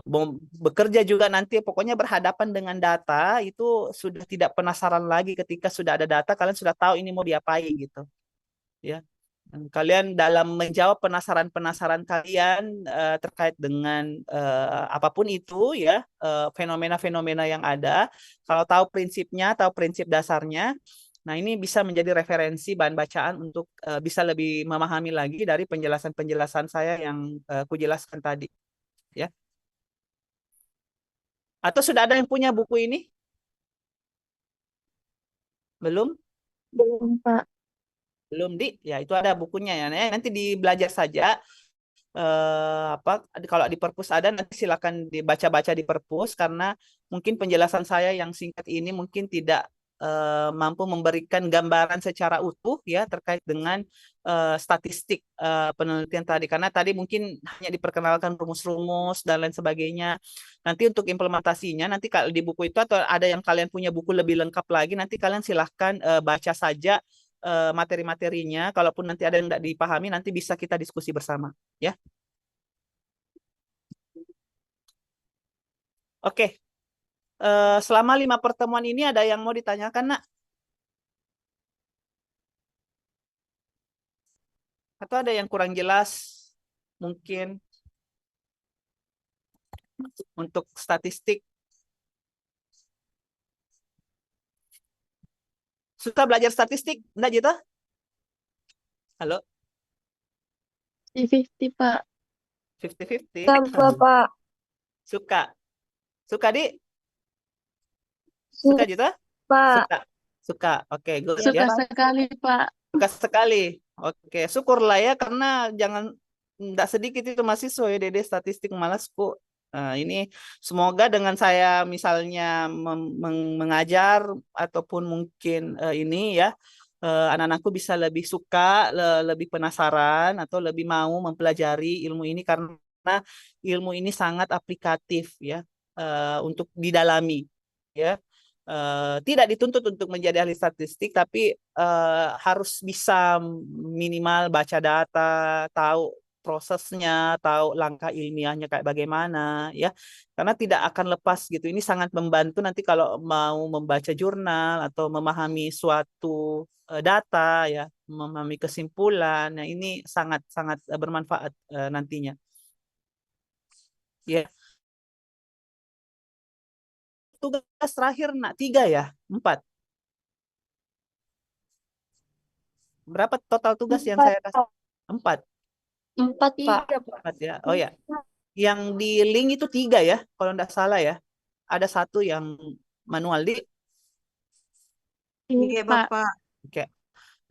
Mau bekerja juga nanti pokoknya berhadapan dengan data itu sudah tidak penasaran lagi. Ketika sudah ada data kalian sudah tahu ini mau diapain gitu ya. Kalian dalam menjawab penasaran-penasaran kalian terkait dengan apapun itu ya, fenomena-fenomena yang ada, kalau tahu prinsipnya, tahu prinsip dasarnya, nah ini bisa menjadi referensi bahan bacaan untuk bisa lebih memahami lagi dari penjelasan-penjelasan saya yang kujelaskan tadi ya. Atau sudah ada yang punya buku ini? Belum? Belum, Pak. Belum, Di? Ya, itu ada bukunya ya. Nanti dibelajar saja. Apa kalau di perpus ada nanti silakan dibaca-baca di perpus karena mungkin penjelasan saya yang singkat ini mungkin tidak mampu memberikan gambaran secara utuh ya terkait dengan statistik penelitian tadi karena tadi mungkin hanya diperkenalkan rumus-rumus dan lain sebagainya. Nanti untuk implementasinya nanti kalau di buku itu atau ada yang kalian punya buku lebih lengkap lagi nanti kalian silahkan baca saja materi-materinya. Kalaupun nanti ada yang tidak dipahami, nanti bisa kita diskusi bersama. Ya, oke. Selama 5 pertemuan ini ada yang mau ditanyakan, nak? Atau ada yang kurang jelas? Mungkin untuk statistik. Suka belajar statistik? Enggak gitu? Halo? 50, Pak. 50-50? Bapak. Suka. Suka, Di? Suka, Suka gitu? Pak. Suka. Suka. Oke, good suka ya. sekali, Pak. Suka sekali. Oke, syukurlah ya karena jangan tidak sedikit itu mahasiswa ya Dede statistik malasku. Nah, ini semoga dengan saya misalnya mengajar ataupun mungkin ini ya anak-anakku bisa lebih suka, lebih penasaran atau lebih mau mempelajari ilmu ini karena ilmu ini sangat aplikatif ya untuk didalami ya. Tidak dituntut untuk menjadi ahli statistik, tapi harus bisa minimal baca data, tahu prosesnya, tahu langkah ilmiahnya kayak bagaimana, ya. Karena tidak akan lepas gitu. Ini sangat membantu nanti kalau mau membaca jurnal atau memahami suatu data, ya, memahami kesimpulan. Nah, ini sangat sangat bermanfaat nantinya. Ya. Tugas terakhir nak 3 ya, 4. Berapa total tugas yang saya kasih? 4. 4, Pak. 4 ya. Oh ya, yang di link itu 3 ya, kalau tidak salah ya. Ada 1 yang manual di. Iya, Pak. Oke.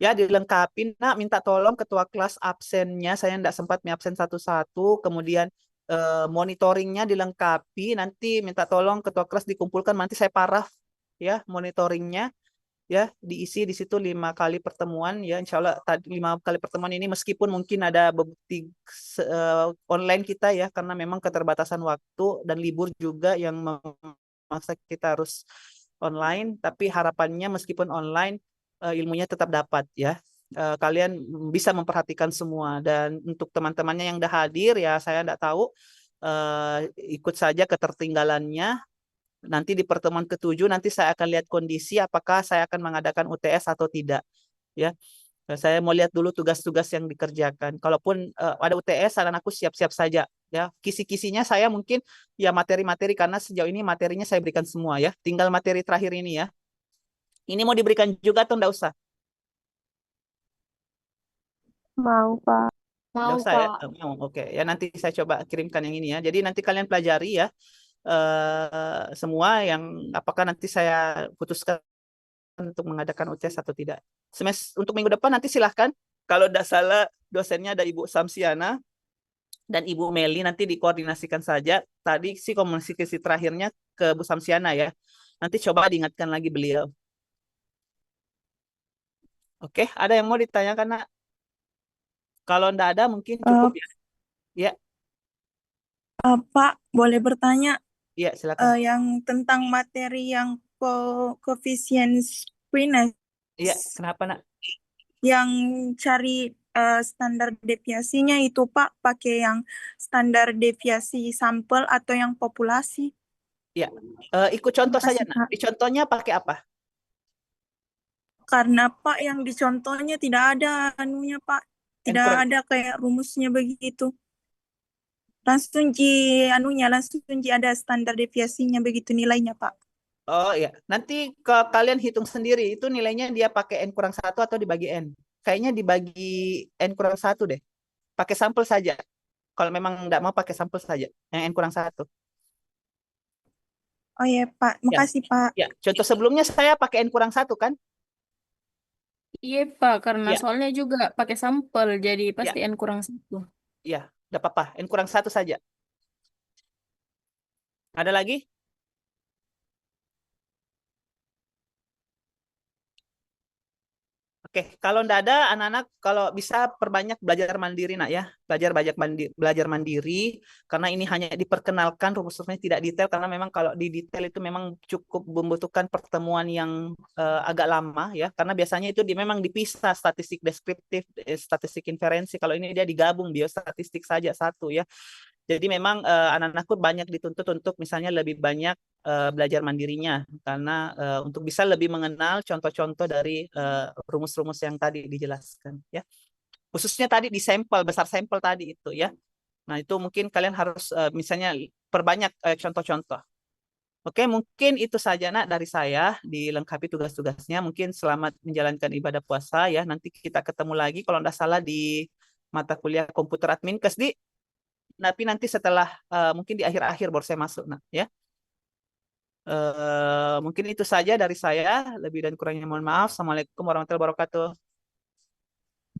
Ya dilengkapi. Nah, minta tolong ketua kelas absennya. Saya tidak sempat absen satu-satu. Kemudian monitoringnya dilengkapi. Nanti minta tolong ketua kelas dikumpulkan. Nanti saya paraf ya monitoringnya. Ya diisi di situ 5 kali pertemuan ya insya Allah 5 kali pertemuan ini meskipun mungkin ada bukti online kita ya karena memang keterbatasan waktu dan libur juga yang memaksa kita harus online tapi harapannya meskipun online ilmunya tetap dapat ya. Kalian bisa memperhatikan semua dan untuk teman-temannya yang udah hadir ya saya tidak tahu ikut saja ketertinggalannya. Nanti di pertemuan ke-7 nanti saya akan lihat kondisi apakah saya akan mengadakan UTS atau tidak ya. Saya mau lihat dulu tugas-tugas yang dikerjakan. Kalaupun ada UTS saran aku siap-siap saja ya. Kisi-kisinya saya mungkin ya materi-materi karena sejauh ini materinya saya berikan semua ya. Tinggal materi terakhir ini ya. Ini mau diberikan juga atau enggak usah? Mau, Pak. Nggak Mau, usah ya? Pak. Mau. Oke, ya nanti saya coba kirimkan yang ini ya. Jadi nanti kalian pelajari ya semua yang apakah nanti saya putuskan untuk mengadakan UTS atau tidak. Untuk minggu depan nanti silahkan. Kalau tidak salah dosennya ada Ibu Samsiana dan Ibu Meli, nanti dikoordinasikan saja. Tadi sih komunikasi terakhirnya ke Bu Samsiana ya. Nanti coba diingatkan lagi beliau. Oke, ada yang mau ditanyakan, Nak? Kalau tidak ada mungkin cukup ya. Ya, Pak, boleh bertanya ya silakan. yang tentang materi yang koefisien Squiness Iya, kenapa, Nak? yang cari standar deviasinya itu Pak, pakai yang standar deviasi sampel atau yang populasi? Ya, ikut contoh saja, Makasih, Nak. Pak. Di contohnya pakai apa? Karena Pak yang di contohnya tidak ada anunya Pak, tidak Kurang. ada kayak rumusnya begitu. Langsung ada standar deviasinya begitu nilainya Pak. Oh ya, nanti ke kalian hitung sendiri itu nilainya dia pakai N kurang 1 atau dibagi N. Kayaknya dibagi N kurang 1 deh. Pakai sampel saja. Kalau memang tidak mau pakai sampel saja, yang N kurang 1. Oh ya Pak, makasih Pak. Ya, contoh sebelumnya saya pakai N kurang 1 kan? Iya, Pak, karena Ya. soalnya juga pakai sampel, jadi pasti Ya. N kurang 1. Iya, tidak apa-apa. N kurang 1 saja. Ada lagi? Oke, kalau enggak ada anak-anak kalau bisa perbanyak belajar mandiri nak ya. Belajar mandiri karena ini hanya diperkenalkan rumus-rumusnya tidak detail karena memang kalau di detail itu memang cukup membutuhkan pertemuan yang agak lama ya karena biasanya itu memang dipisah statistik deskriptif, statistik inferensi. Kalau ini dia digabung biostatistik saja satu ya. Jadi memang anak-anakku banyak dituntut untuk misalnya lebih banyak belajar mandirinya karena untuk bisa lebih mengenal contoh-contoh dari rumus-rumus yang tadi dijelaskan ya. Khususnya tadi di sampel, besar sampel tadi itu ya. Nah, itu mungkin kalian harus misalnya perbanyak contoh-contoh. Oke, mungkin itu saja Nak dari saya dilengkapi tugas-tugasnya. Mungkin selamat menjalankan ibadah puasa ya. Nanti kita ketemu lagi kalau tidak salah di mata kuliah komputer admin Kesdi. Tapi nanti setelah mungkin di akhir-akhir baru saya masuk nah ya. Mungkin itu saja dari saya. Lebih dan kurangnya mohon maaf. Assalamualaikum warahmatullahi wabarakatuh.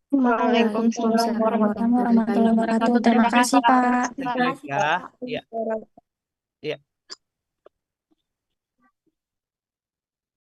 Waalaikumsalam warahmatullahi wabarakatuh. Terima kasih, Pak. Ya, ya.